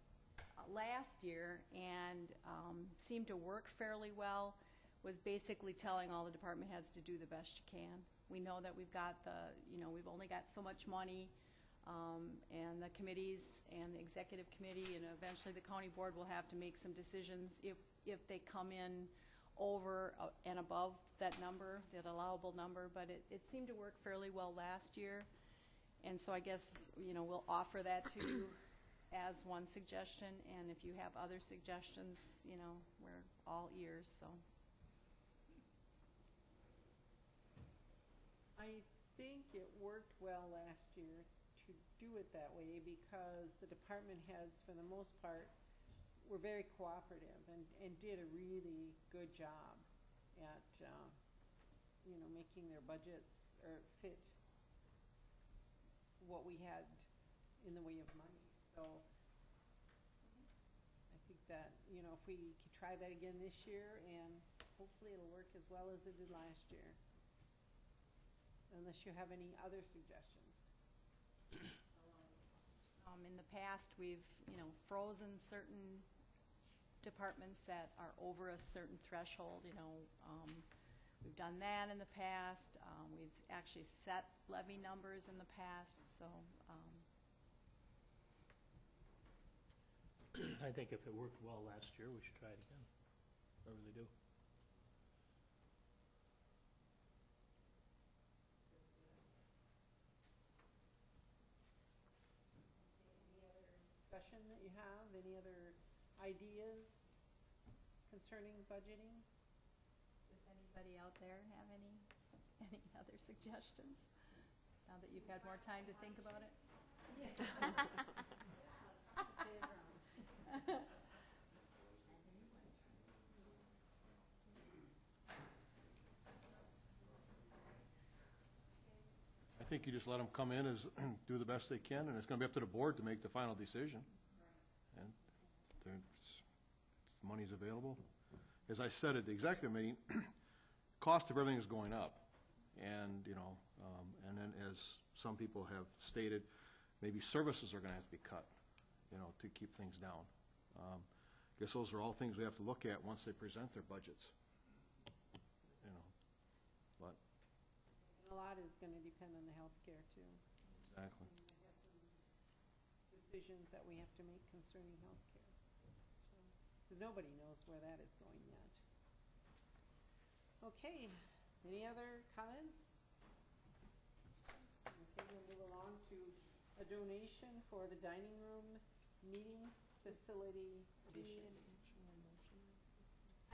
last year and seemed to work fairly well was basically telling all the department heads to do the best you can. We know that we've got we've only got so much money, and the committees and the executive committee and eventually the county board will have to make some decisions if they come in over and above that number, that allowable number, but it seemed to work fairly well last year. And so I guess, we'll offer that to you as one suggestion, and if you have other suggestions, we're all ears, so. I think it worked well last year to do it that way because the department heads, for the most part, were very cooperative and did a really good job at, making their budgets or fit what we had in the way of money. So I think that, if we could try that again this year, and hopefully it'll work as well as it did last year. Unless you have any other suggestions. In the past, we've, frozen certain departments that are over a certain threshold, We've done that in the past. We've actually set levy numbers in the past, so I think if it worked well last year, we should try it again. I really do. Any other discussion that you have? Any other ideas concerning budgeting? does anybody out there have any other suggestions? Now that you've had more time to think about it? I think you just let them come in and do the best they can, and it's going to be up to the board to make the final decision. And money's available. As I said at the executive meeting, cost of everything is going up. And, and then as some people have stated, maybe services are going to have to be cut, to keep things down. I guess those are all things we have to look at once they present their budgets. But a lot is going to depend on the healthcare too. exactly. And we have some decisions that we have to make concerning healthcare. Because nobody knows where that is going yet. Okay, any other comments? Okay, we'll move along to a donation for the dining room meeting facility addition.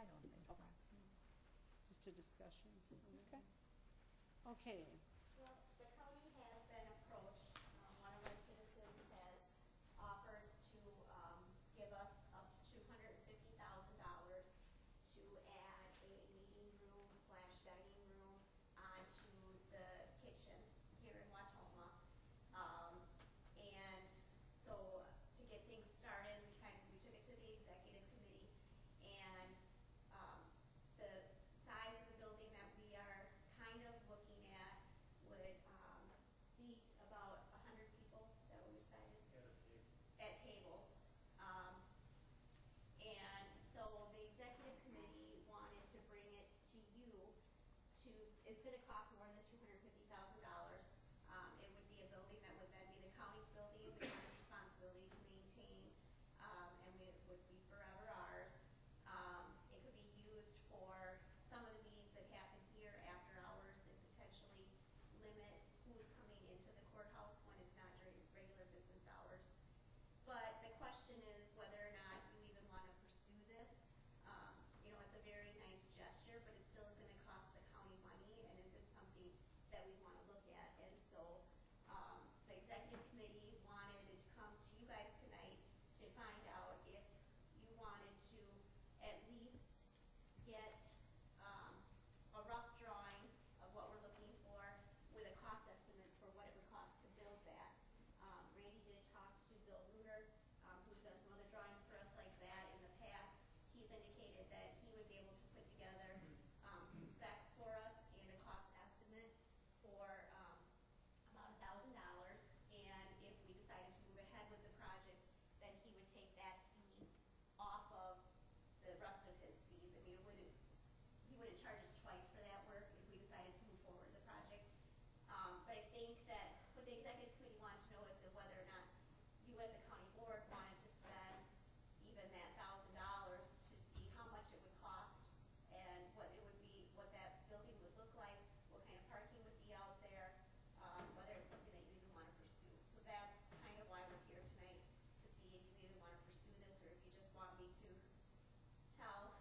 I don't think so. Just a discussion. Okay. Okay. Well, the county has been approached. One of our citizens has offered to give us up to $250,000 to add a meeting room / dining room onto the kitchen here in Watoma. And so to get things started, we took it to the executive committee, and the size of the building that we are kind of looking at would seat about 100 people. Is that what we decided? At tables. And so the executive committee wanted to bring it to you it's going to cost more than $250,000. It would be a building that would then be the county's building, the county's responsibility to maintain, and it would be forever ours. It could be used for some of the meetings that happen here after hours and potentially limit who's coming into the courthouse when it's not during regular business hours. But the question is whether or not you even want to pursue this. It's a very nice gesture, but it still is going to cost the county money, and is it something that we want to look at? And so the executive committee wanted it to come to you guys tonight to find out if you wanted to at least get a rough drawing of what we're looking for with a cost estimate for what it would cost to build that. Randy did talk to Bill Ruder, who's done some other drawings for us like that in the past. He's indicated that he would be able to put together some specs for us and a cost estimate for about $1,000. And if we decided to move ahead with the project, then he would take that fee off of the rest of his fees. I mean, he wouldn't charge us twice for that work if we decided to move forward with the project. But I think that what the executive committee wanted to know is that whether or not you as a county board wanted to spend even that $1,000 to see how much it would cost and what it would be, what that building would look like, what kind of parking would be out there, whether it's something that you even want to pursue. So that's kind of why we're here tonight, to see if you even want to pursue this or if you just want me to tell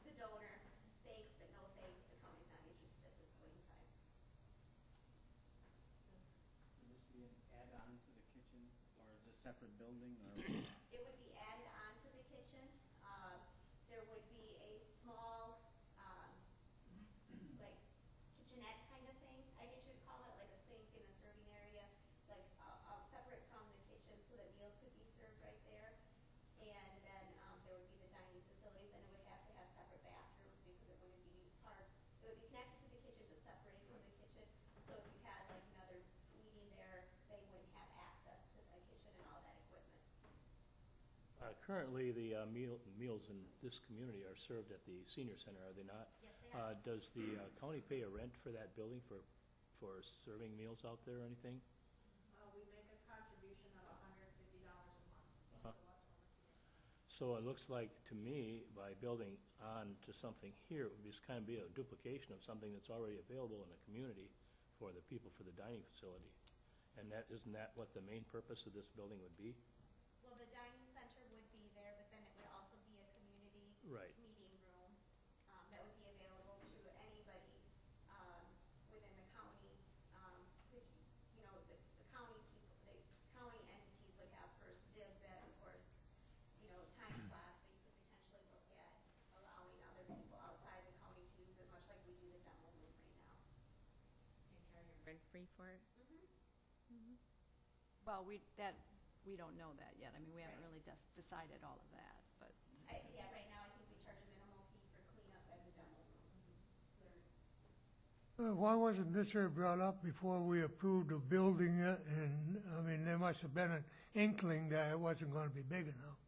the donor thanks, but no thanks, the county's not interested at this point in time. Would this be an add-on to the kitchen, or is it a separate building, or? It would be added onto the kitchen. There would be a small, like kitchenette kind of thing, I guess you would call it, like a sink and a serving area, like separate from the kitchen so that meals could be served right there. And then there would be the dining facilities, and it would have to have separate bathrooms because it wouldn't be it would be connected to the kitchen but separated from the kitchen. So if you had like another meeting there, they wouldn't have access to the kitchen and all that equipment. Currently, the meals in this community are served at the senior center, are they not? Yes, they are. Does the county pay a rent for that building for serving meals out there or anything? We make a contribution of $150 a month. Uh-huh. So it looks like, to me, by building on to something here, it would just kind of be a duplication of something that's already available in the community for the people for the dining facility. And isn't that what the main purpose of this building would be? Well, the dining center would be there, but then it would also be a community Right. meeting room that would be available to anybody within the county. You know, the county people, the county entities would have first dibs at, of course, you know, time slots, but you could potentially look at allowing other people outside the county to use it, much like we do the demo room right now. Rent-free for it? Well, we don't know that yet. I mean, we haven't really decided all of that, but. Yeah, right now I think we charge a minimal fee for cleanup at the demo room. Why wasn't this here brought up before we approved of building it? And, I mean, there must have been an inkling that it wasn't going to be big enough.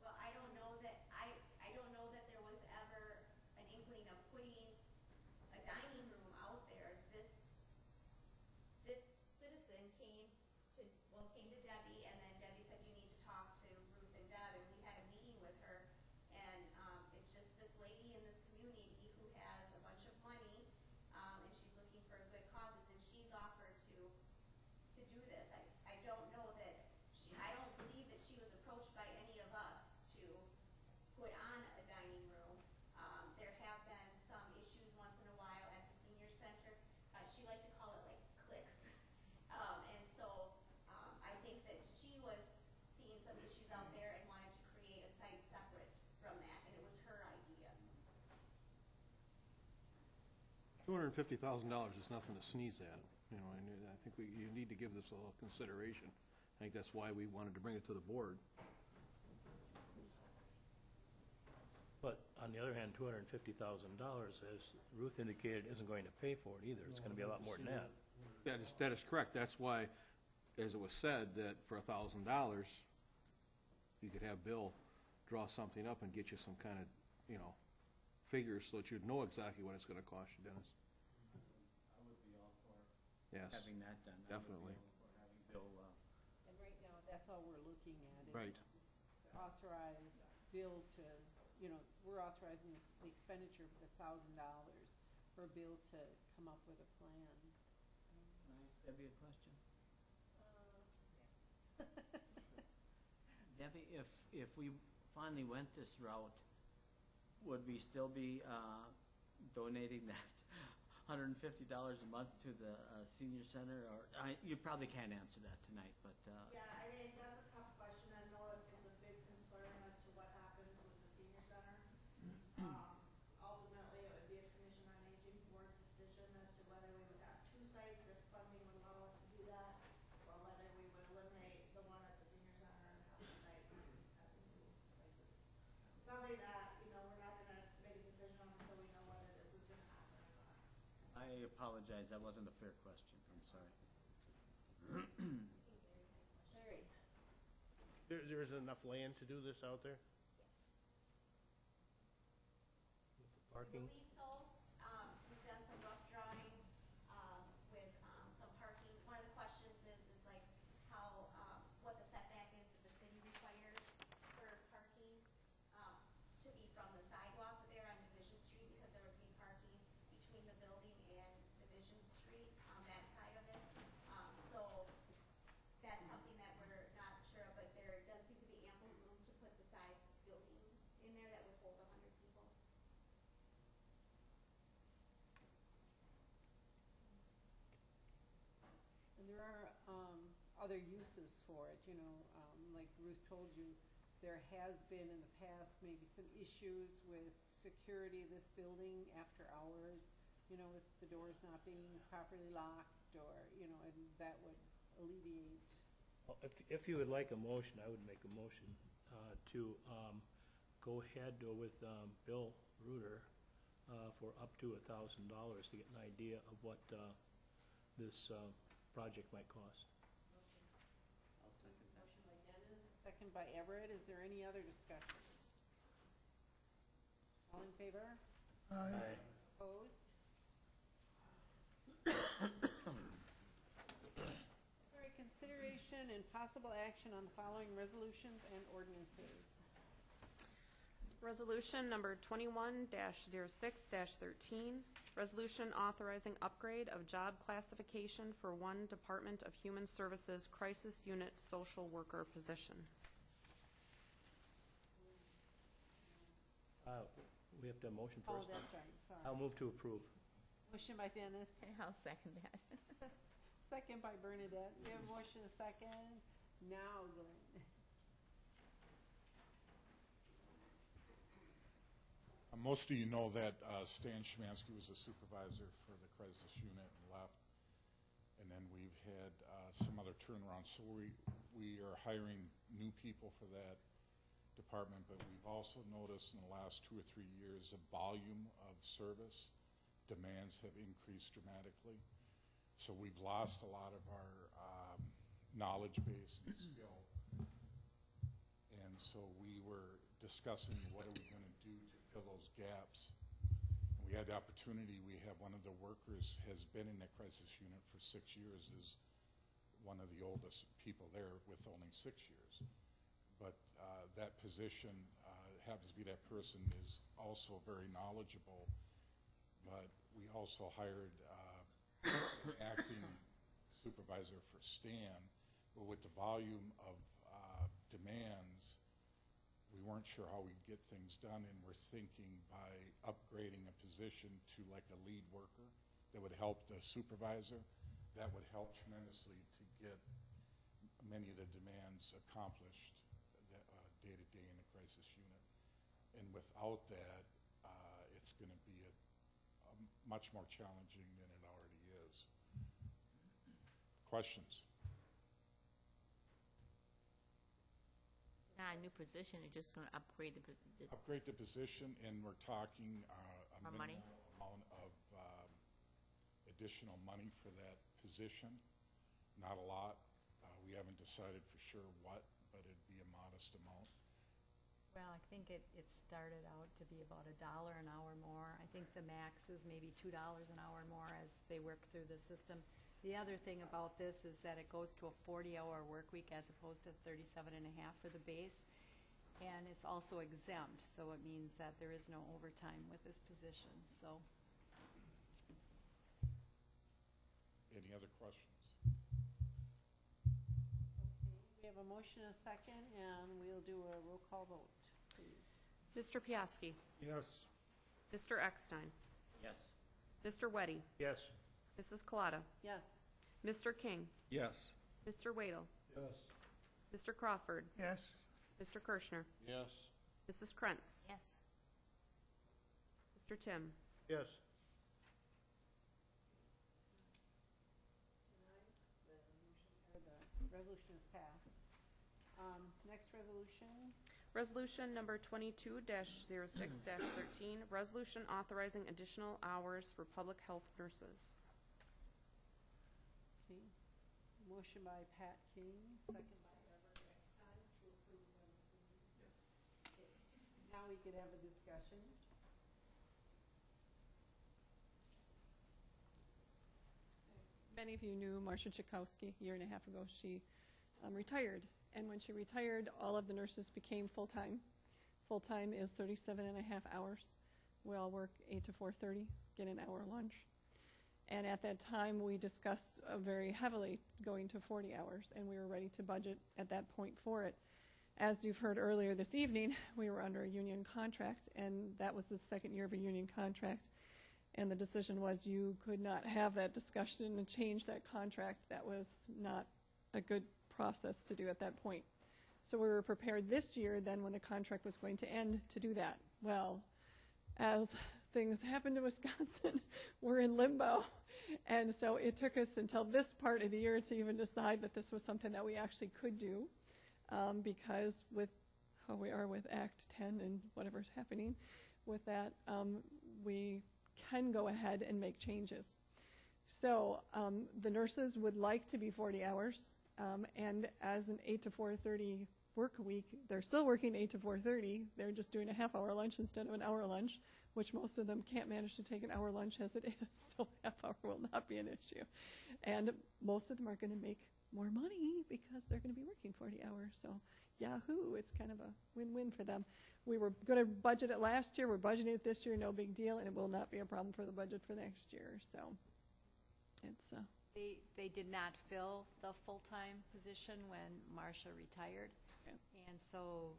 Well, I don't know that there was ever an inkling of putting a dining room out there. This citizen came to Debbie, and then Debbie said, you need to talk to Ruth and Deb, and we had a meeting with her, and it's just this lady in this community who has a bunch of money, and she's looking for good causes, and she's offered to do this. I don't know that I don't believe that she was approached by any of us to put on a dining room. There have been some issues once in a while at the senior center. She liked to call it like cliques. And so I think that she was seeing some issues out there and wanted to create a site separate from that, and it was her idea. $250,000 is nothing to sneeze at, you know, and I think you need to give this a little consideration. I think that's why we wanted to bring it to the board. But on the other hand, $250,000, as Ruth indicated, isn't going to pay for it either. It's going to be a lot more than that. That is correct. That's why, as it was said, that for $1,000, you could have Bill draw something up and get you some kind of, you know, figures so that you'd know exactly what it's going to cost you, Dennis. I would be all for Yes, having that done. definitely. I would be all for having Bill, And right now, that's all we're looking at. is Right. just authorize Bill to, you know, we're authorizing the expenditure for $1,000 for Bill to come up with a plan. can I ask Debbie a question? Debbie, if we finally went this route, would we still be donating that $150 a month to the senior center? Or you probably can't answer that tonight, but Yeah, I mean, that's a tough question. I know it's a big concern as to what happens with the senior center. Ultimately, it would be a commission on aging board decision as to whether we would have two sites if funding would allow us to do that, or whether we would eliminate the one at the senior center and have the site at the new places. Something that, you know, we're not gonna make a decision on until we know whether this is gonna happen or not. I apologize, that wasn't a fair question, I'm sorry. Larry? There's enough land to do this out there? I Parking? believe so. We've done some rough drawings with some parking. One of the questions is like how, what the setback is that the city requires for parking to be from the sidewalk there on Division Street, because there would be parking between the building and Division Street on that side of it. So that's something that we're not sure of, but there does seem to be ample room to put the size building in there that would hold 100 people. And there are other uses for it, you know, like Ruth told you, there has been in the past maybe some issues with security of this building after hours, you know, with the doors not being properly locked, or, you know, and that would alleviate. Well, if you would like a motion, I would make a motion to go ahead with Bill Reuter for up to $1,000 to get an idea of what this project might cost. I'll second that. Motion by Dennis, second second by Everett. Is there any other discussion? All in favor? Aye. Opposed? All right, consideration and possible action on the following resolutions and ordinances. Resolution number 21-06-13, resolution authorizing upgrade of job classification for one Department of Human Services Crisis Unit Social Worker position. We have to have a motion Oh, first. that's right, sorry. I'll move to approve. Motion by Dennis, I'll second that. second by Bernadette. We have a motion, a second. Now, Glenn. Most of you know that Stan Szymanski was a supervisor for the crisis unit and left. And then we've had some other turnarounds. So we are hiring new people for that department, but we've also noticed in the last 2 or 3 years the volume of service demands have increased dramatically. So we've lost a lot of our knowledge base and skill. And so we were discussing what are we going to do to fill those gaps. And we had the opportunity, we have one of the workers has been in the crisis unit for 6 years, is one of the oldest people there with only 6 years. But that position happens to be that person is also very knowledgeable. But we also hired an acting supervisor for Stan, but with the volume of demands, we weren't sure how we'd get things done, and we're thinking by upgrading a position to like a lead worker that would help the supervisor, that would help tremendously to get many of the demands accomplished day to day in the crisis unit. And without that, it's going to be much more challenging than it already is. Questions? Not a new position, you're just gonna upgrade the Upgrade the position, and we're talking a More money? minimal amount of additional money for that position. Not a lot. We haven't decided for sure what, but it'd be a modest amount. Well, I think it started out to be about $1 an hour more. I think the max is maybe $2 an hour more as they work through the system. The other thing about this is that it goes to a 40-hour work week as opposed to 37 and a half for the base. And it's also exempt, so it means that there is no overtime with this position, so. Any other questions? We have a motion, a second, and we'll do a roll call vote, please. Mr. Piaski. Yes. Mr. Eckstein. Yes. Mr. Weddy. Yes. Mrs. Collada. Yes. Mr. King. Yes. Mr. Wadel. Yes. Mr. Crawford. Yes. Mr. Kirschner. Yes. Mrs. Krentz. Yes. Mr. Tim. Yes. The resolution is passed. Next resolution. Resolution number 22-06-13, resolution authorizing additional hours for public health nurses. Okay. Motion by Pat King, second by Everett Eckstein to approve by the city. Okay. Now we could have a discussion. Many of you knew Marcia Chakowski a year and a half ago. She retired, and when she retired, all of the nurses became full-time. Full-time is 37 and a half hours. We all work 8 to 4:30, get an hour lunch. And at that time, we discussed very heavily going to 40 hours, and we were ready to budget at that point for it. As you've heard earlier this evening, we were under a union contract, and that was the second year of a union contract. And the decision was you could not have that discussion and change that contract. That was not a good process to do at that point. So we were prepared this year, then when the contract was going to end, to do that. Well, as things happened in Wisconsin, we're in limbo. And so it took us until this part of the year to even decide that this was something that we actually could do, because with how we are with Act 10 and whatever's happening with that, we can go ahead and make changes. So the nurses would like to be 40 hours, and as an 8 to 4:30 work week, they're still working 8 to 4:30. They're just doing a half-hour lunch instead of an hour lunch, which most of them can't manage to take an hour lunch as it is, so half hour will not be an issue. And most of them are going to make more money because they're going to be working 40 hours. So yahoo, it's kind of a win-win for them. We were going to budget it last year. We're budgeting it this year, no big deal, and it will not be a problem for the budget for next year. So it's They did not fill the full-time position when Marcia retired. Okay. And so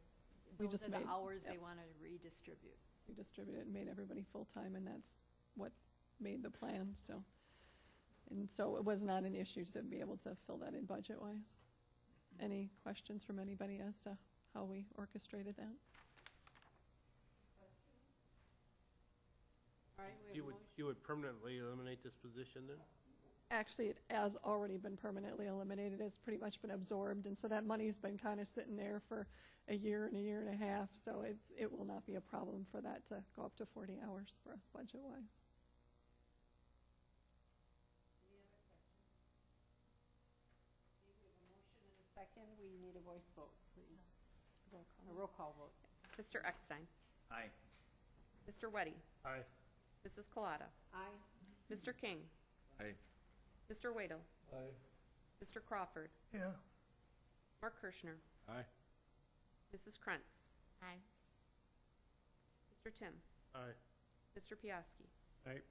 We those just are the made- hours they yep. want to redistribute. we distributed it and made everybody full-time, and that's what made the plan. And so it was not an issue to be able to fill that in budget-wise. Any questions from anybody as to how we orchestrated that? All right, we have a motion. You would permanently eliminate this position then? Actually, it has already been permanently eliminated. It's pretty much been absorbed, and so that money's been kind of sitting there for a year and a half, so it will not be a problem for that to go up to 40 hours for us budget-wise. Second, we need a voice vote, please. A roll call vote. Mr. Eckstein. Aye. Mr. Weddy. Aye. Mrs. Colada. Aye. Mr. King. Aye. Mr. Wadel. Aye. Mr. Crawford. Yeah. Mark Kirschner. Aye. Mrs. Krantz. Aye. Mr. Tim. Aye. Mr. Piaski. Aye.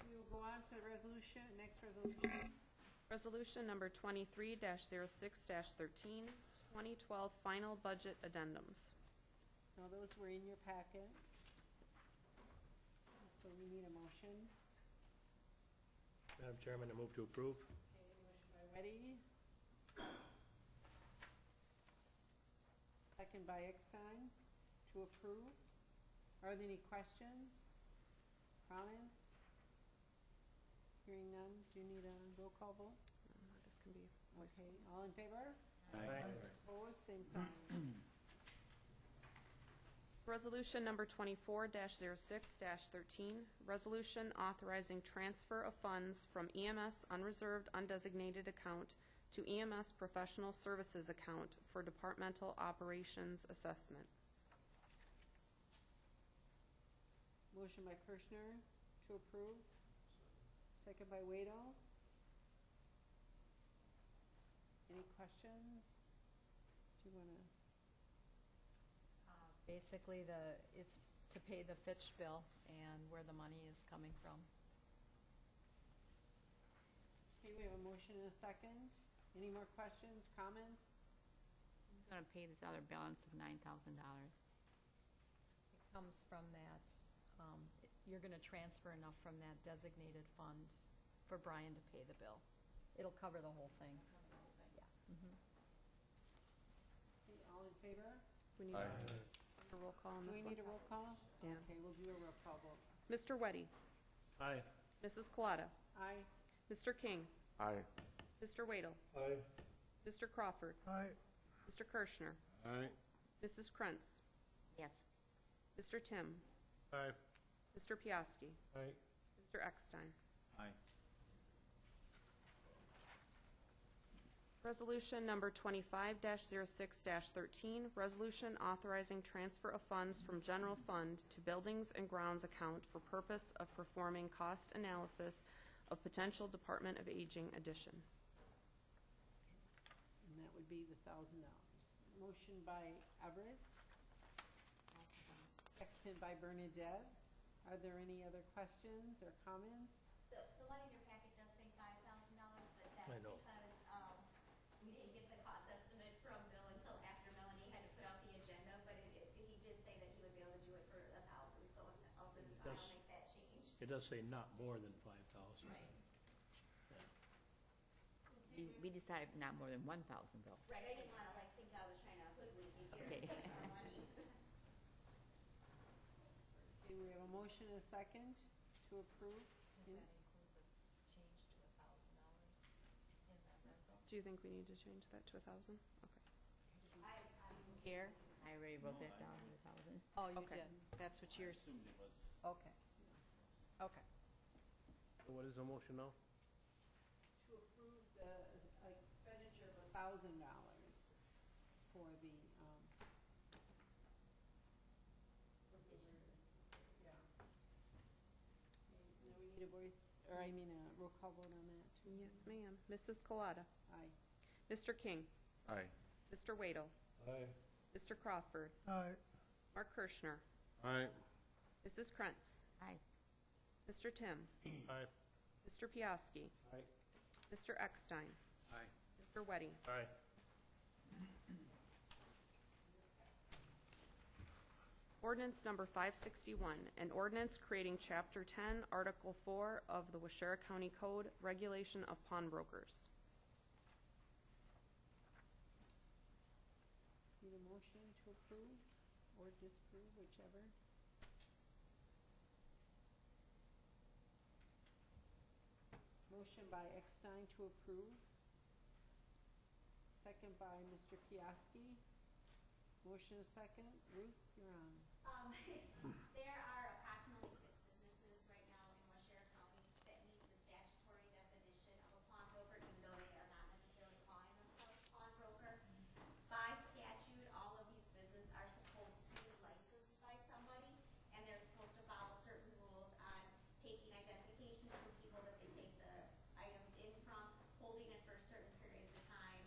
We will go on to the resolution, next resolution. Resolution number 23-06-13, 2012 final budget addendums. Now, those were in your packet. So we need a motion. Madam Chairman, I move to approve. Okay, motion by Weddy. Second by Eckstein to approve. Are there any questions, comments? Hearing none, do you need a roll call vote? This can be voice Okay, all in favor? Aye. Opposed, same sign. Resolution number 24-06-13, resolution authorizing transfer of funds from EMS unreserved undesignated account to EMS professional services account for departmental operations assessment. Motion by Kirschner to approve. Second by Waddell. Any questions? Do you want to? Basically, it's to pay the Fitch bill and where the money is coming from. Okay, we have a motion and a second. Any more questions, comments? Who's gonna pay this other balance of $9,000? It comes from that, you're going to transfer enough from that designated fund for Brian to pay the bill. It'll cover the whole thing. Yeah. Mhm. Okay, all in favor? We need a roll call on Do this we one. need a roll call? Yeah. Okay, we'll do a roll call vote. Mr. Weddy. Aye. Mrs. Colada. Aye. Mr. King. Aye. Mr. Wadel. Aye. Mr. Crawford. Aye. Mr. Kirschner. Aye. Mrs. Krantz. Yes. Mr. Tim. Aye. Mr. Piaski. Aye. Mr. Eckstein. Aye. Resolution number 25-06-13, resolution authorizing transfer of funds from general fund to buildings and grounds account for purpose of performing cost analysis of potential Department of Aging addition. And that would be the $1,000. Motion by Everett. Seconded by Bernadette. Are there any other questions or comments? The one in your packet does say $5,000, but that's I know. because, we didn't get the cost estimate from Bill until after Melanie had to put out the agenda, but he did say that he would be able to do it for $1,000, so if Elsa is fine, I'll make that change. It does say not more than 5,000. Right. We decided not more than 1,000 though. Right, I didn't wanna think I was trying to hoodwink you here Okay. and take more money. Okay, we have a motion and a second to approve. Does that include the change to $1,000 in that resolution? Do you think we need to change that to 1,000? Okay. Here? I already wrote that down, 1,000. Oh, you Okay. did. That's what yours. Okay. Okay. So what is the motion now? for the, yeah. Now we need a voice, or I mean a roll call vote on that too. Yes, ma'am. Mrs. Colada. Aye. Mr. King. Aye. Mr. Wadel. Aye. Mr. Crawford. Aye. Mark Kirschner. Aye. Mrs. Krentz. Aye. Mr. Tim. Aye. Mr. Piaski. Aye. Mr. Eckstein. Aye. Mr. Wedding. Aye. Ordinance number 561, an ordinance creating Chapter 10, Article 4 of the Waushara County Code, Regulation of Pawnbrokers. Need a motion to approve or disapprove, whichever. Motion by Eckstein to approve. Second by Mr. Piaski. Motion is second. Ruth, you're on. There are approximately 6 businesses right now in Waushara County that meet the statutory definition of a pawnbroker, even though they are not necessarily calling themselves pawnbroker. By statute, all of these businesses are supposed to be licensed by somebody, and they're supposed to follow certain rules on taking identification from people that they take the items in from, holding it for certain periods of time,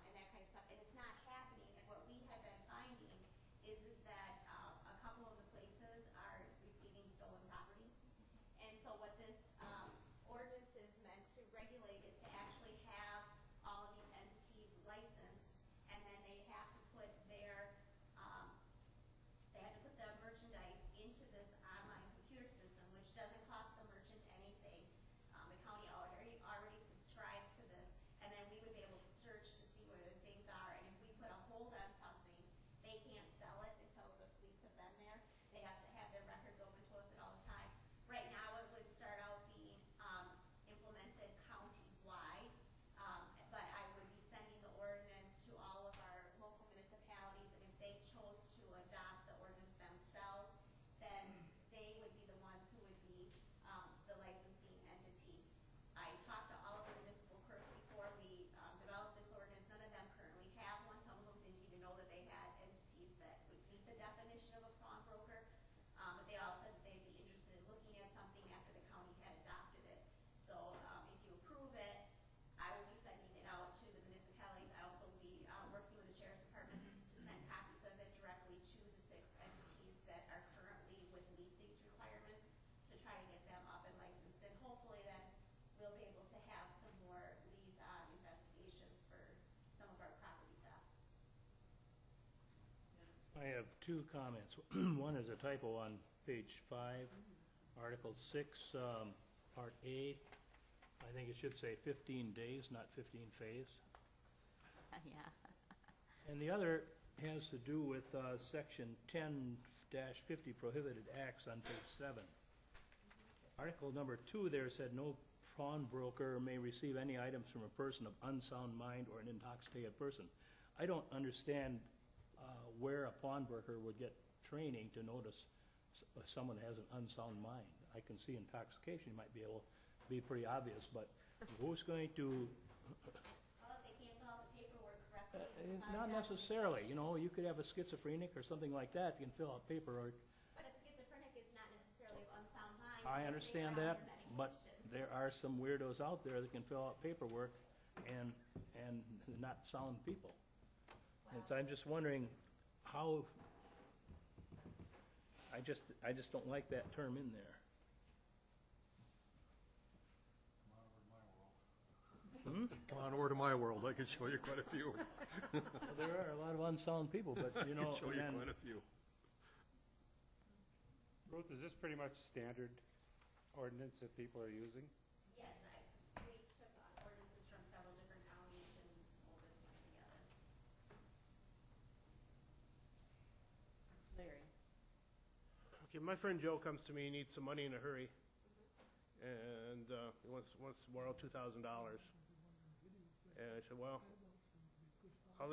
and that kind of stuff. And it's not happening. And what we have been finding is that a couple of the places are receiving stolen property. And so what this ordinance is meant to regulate is to actually have all of these entities licensed, and then they have to put their merchandise into this online computer system, which doesn't cost the merchant anything. The county already subscribes to this, and then we would be able to search to see where the things are. And if we put a hold on something, they can't sell it until the police have been there. They have to have their records open to us at all the time. Right now, it would start out being implemented county-wide, but I would be sending the ordinance to all of our local municipalities, and if they chose to adopt the ordinance themselves, then they would be the ones who would be the licensing entity. I talked to all of the municipal clerks before we developed this ordinance. None of them currently have one. Some of them didn't even know that they had entities that would meet the definition of a pawnbroker. But they all said that they'd be interested in looking at something after the county had adopted it. So if you approve it, I will be sending it out to the municipalities. I also will be working with the sheriff's department to send copies of it directly to the 6 entities that are currently would meet these requirements to try to get them up and licensed. And hopefully then we'll be able to have some more leads on investigations for some of our property thefts. I have 2 comments. One is a typo on page 5, Article 6, Part A. I think it should say 15 days, not 15 phase. Yeah. And the other has to do with Section 10-50 prohibited acts on page 7. Article number 2 there said no pawnbroker may receive any items from a person of unsound mind or an intoxicated person. I don't understand where a pawnbroker would get training to notice if someone has an unsound mind. I can see intoxication might be able to be pretty obvious, but who's going to... Well, if they can't fill out the paperwork correctly. Not necessarily. You know, you could have a schizophrenic or something like that that can fill out paperwork. But a schizophrenic is not necessarily of unsound mind. I if they understand are that, under but medication. there are some weirdos out there that can fill out paperwork and not sound people. And so I'm just wondering how, I just don't like that term in there. Come on over to my world, I can show you quite a few. Well, there are a lot of unsound people, but you know, I can show you again, quite a few. Ruth, is this pretty much standard ordinance that people are using? Yes, we took ordinances from several different counties and pulled this one together. Larry. Okay, my friend Joe comes to me, he needs some money in a hurry, and he wants to borrow $2,000. And I said, well, I'll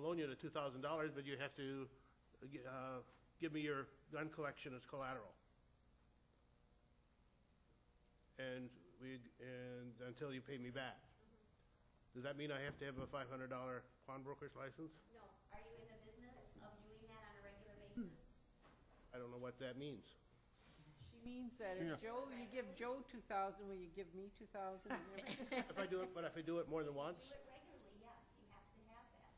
loan you the $2,000, but you have to give me your gun collection as collateral. And until you pay me back. Does that mean I have to have a $500 pawnbroker's license? No, are you in the business of doing that on a regular basis? I don't know what that means. She means that if Joe, you give Joe 2,000, will you give me 2,000? If I do it, but if I do it more than once? Do it regularly, yes, you have to have that.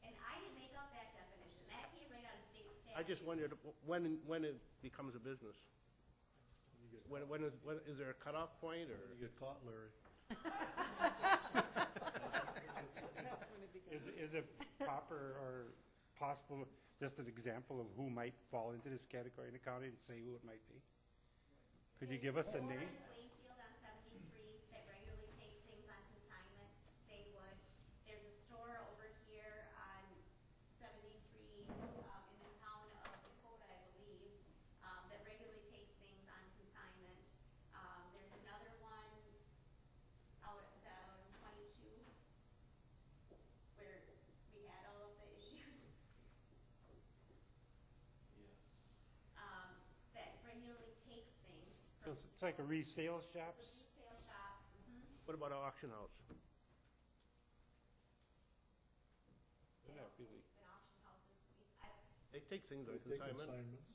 And I didn't make up that definition, that came right out of state statute. I just wondered when it becomes a business. When is there a cutoff point, or? You get caught, Larry. Is it proper or possible, just an example of who might fall into this category in the county, to say who it might be? Could you give us a name? Plainfield on 73 that regularly takes things on consignment, they would. There's a store over here on 73 in the town of Dakota, I believe, that regularly takes things on consignment. There's another one out on 22 where we had all of the issues. That regularly takes things. So it's like a resale shop? It's a resale shop. What about an auction house? Yeah, really. In auction houses, They take things on They take consignment. assignments.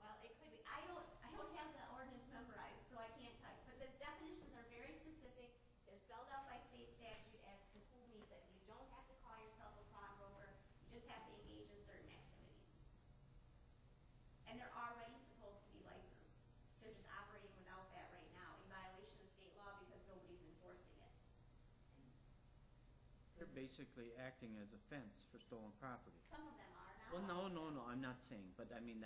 well, it could be. I don't have the ordinance memorized, so I can't tell you. But the definitions are very specific. They're spelled out by state statute as to who means it. You don't have to call yourself a pawnbroker. You just have to engage in certain activities. And they're already supposed to be licensed. They're just operating without that right now in violation of state law because nobody's enforcing it. They're basically acting as a fence for stolen property. Some of them are, not Well, all. no, I'm not saying, but I mean,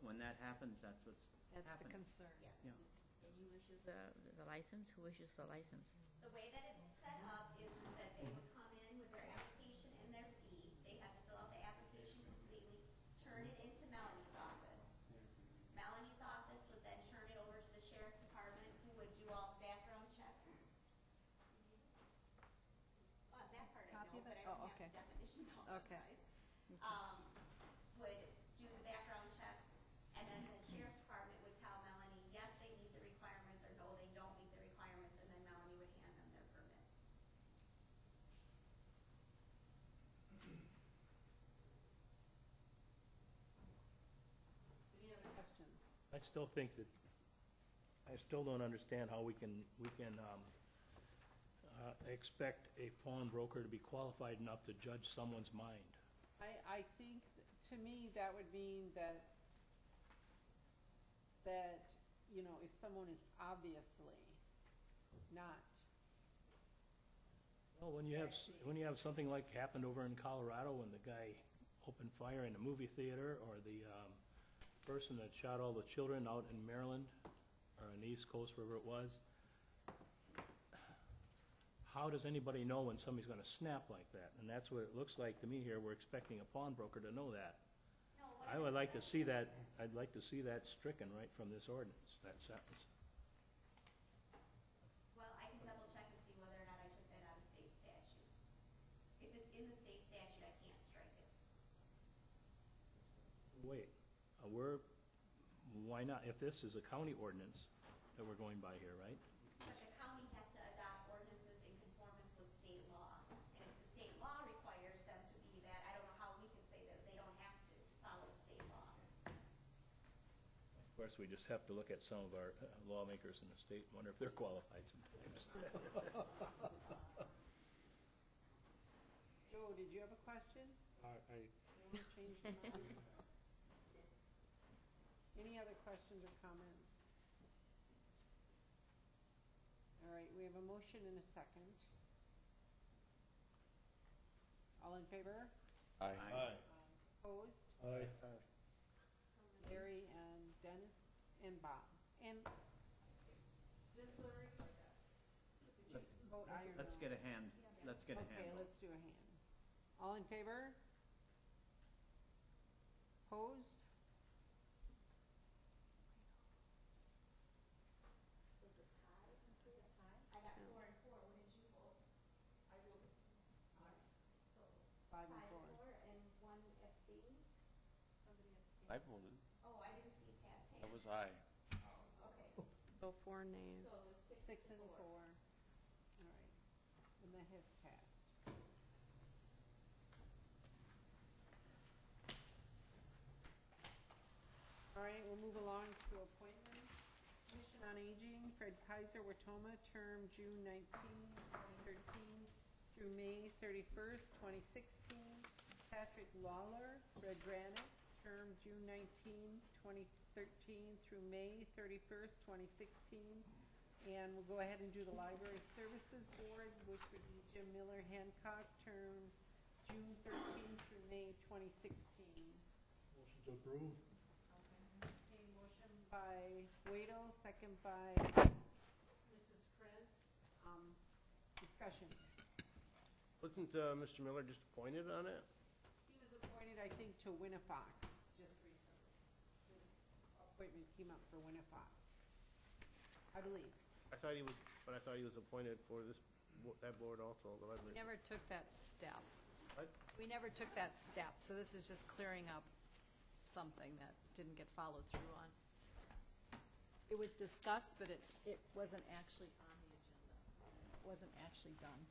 when that happens, that's what's That's the happening. concern. Yes. Yeah. And you issue the license? Who issues the license? The way that it's set up is that they would come in with their application and their fee. They have to fill out the application completely, turn it into Melanie's office. Melanie's office would then turn it over to the sheriff's department, who would do all the background checks. That part I Copy know, of but it? I don't Oh, have okay. the definitions all Okay. memorized. Would do the background checks, and then the sheriff's department would tell Melanie, yes, they meet the requirements, or no, they don't meet the requirements, and then Melanie would hand them their permit. Any other questions? I still think that, I still don't understand how we can expect a pawnbroker to be qualified enough to judge someone's mind. I think, to me, that would mean that, you know, if someone is obviously not. Well, when you have something like happened over in Colorado when the guy opened fire in a movie theater, or the person that shot all the children out in Maryland, or on the East Coast, wherever it was, how does anybody know when somebody's gonna snap like that? And that's what it looks like to me here. We're expecting a pawnbroker to know that. I would like to see that, I'd like to see that stricken right from this ordinance, that sentence. Well, I can double check and see whether or not I took that out of state statute. If it's in the state statute, I can't strike it. Wait, why not? If this is a county ordinance that we're going by here, right? But the county has to adopt ordinances in conformance with state law. And if the state law requires them to be that, I don't know how we can say that they don't have to follow the state law. Of course, we just have to look at some of our lawmakers in the state and wonder if they're qualified sometimes. Joe, did you have a question? I You want to change your mind? Any other questions or comments? All right, we have a motion and a second. All in favor? Aye. Opposed? Aye. Larry and Dennis and Bob. And this Larry? Vote aye or no? Let's get a hand, let's get a hand. Okay, let's do a hand. All in favor? Opposed? So it's a tie? Is it a tie? I got 4 and 4. What did you vote? I voted. So It's 5 and 4. and 1 abstain? Somebody abstained? I voted. Oh, I didn't see Pat's hand. That was I. Okay. So 4 nays. So it was 6 and 4. All right. that has passed. All right, we'll move along to appointments. Commission on Aging, Fred Kaiser, Watoma, term June 19, 2013 through May 31st, 2016. Patrick Lawler, Red Granite, term June 19, 2013 through May 31st, 2016. And we'll go ahead and do the Library Services Board, which would be Jim Miller Hancock, term June 13 through May 2016. Motion to approve. Okay, motion by Waito, second by Mrs. Prince. Discussion. Wasn't Mr. Miller just appointed on it? He was appointed, I think, to Winnifox just recently. His appointment came up for Winnifox, I believe. I thought he was appointed for that board also, the We library. never took that step. What? We never took that step, so this is just clearing up something that didn't get followed through on. It was discussed, but it wasn't actually on the agenda. It wasn't actually done.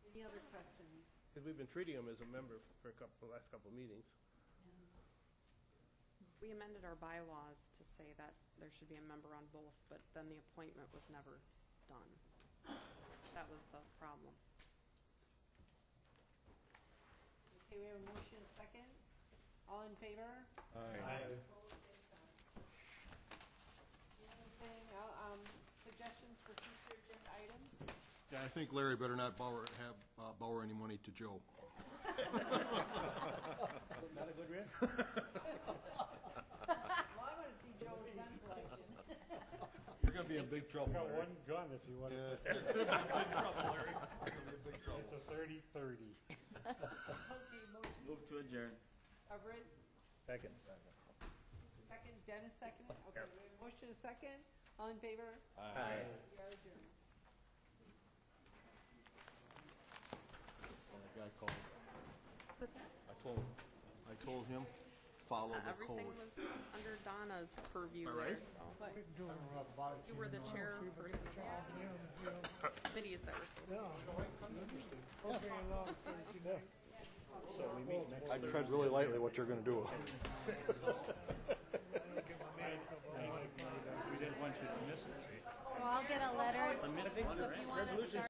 Any other questions? Because we've been treating him as a member for the last couple of meetings. We amended our bylaws to say that there should be a member on both, but then the appointment was never done. That was the problem. Okay, we have a motion, a second. All in favor? Aye. Opposed, same sign. Anything, suggestions for future agenda items? Yeah, I think Larry better not borrow any money to Joe. Not a good risk? Well, I want to see Joe's gun collection. You're gonna be in big trouble, Got Larry. one gun if you want. Yeah, you're gonna be in big trouble, Larry. You're gonna be in big trouble. It's a 30-30. Okay, motion. Move to adjourn. Everett, Second. second. Dennis, second. Okay, we have a motion, a second. All in favor? Aye. We are adjourned. That guy called. But that's, I told him, follow the everything code. was under Donna's purview All there, right. so. But You were the chairperson of all these committees that were supposed to. So we meet next I tread really lightly what you're gonna do. We didn't want you to miss it, see? So I'll get a letter, I missed one so if already. you want to start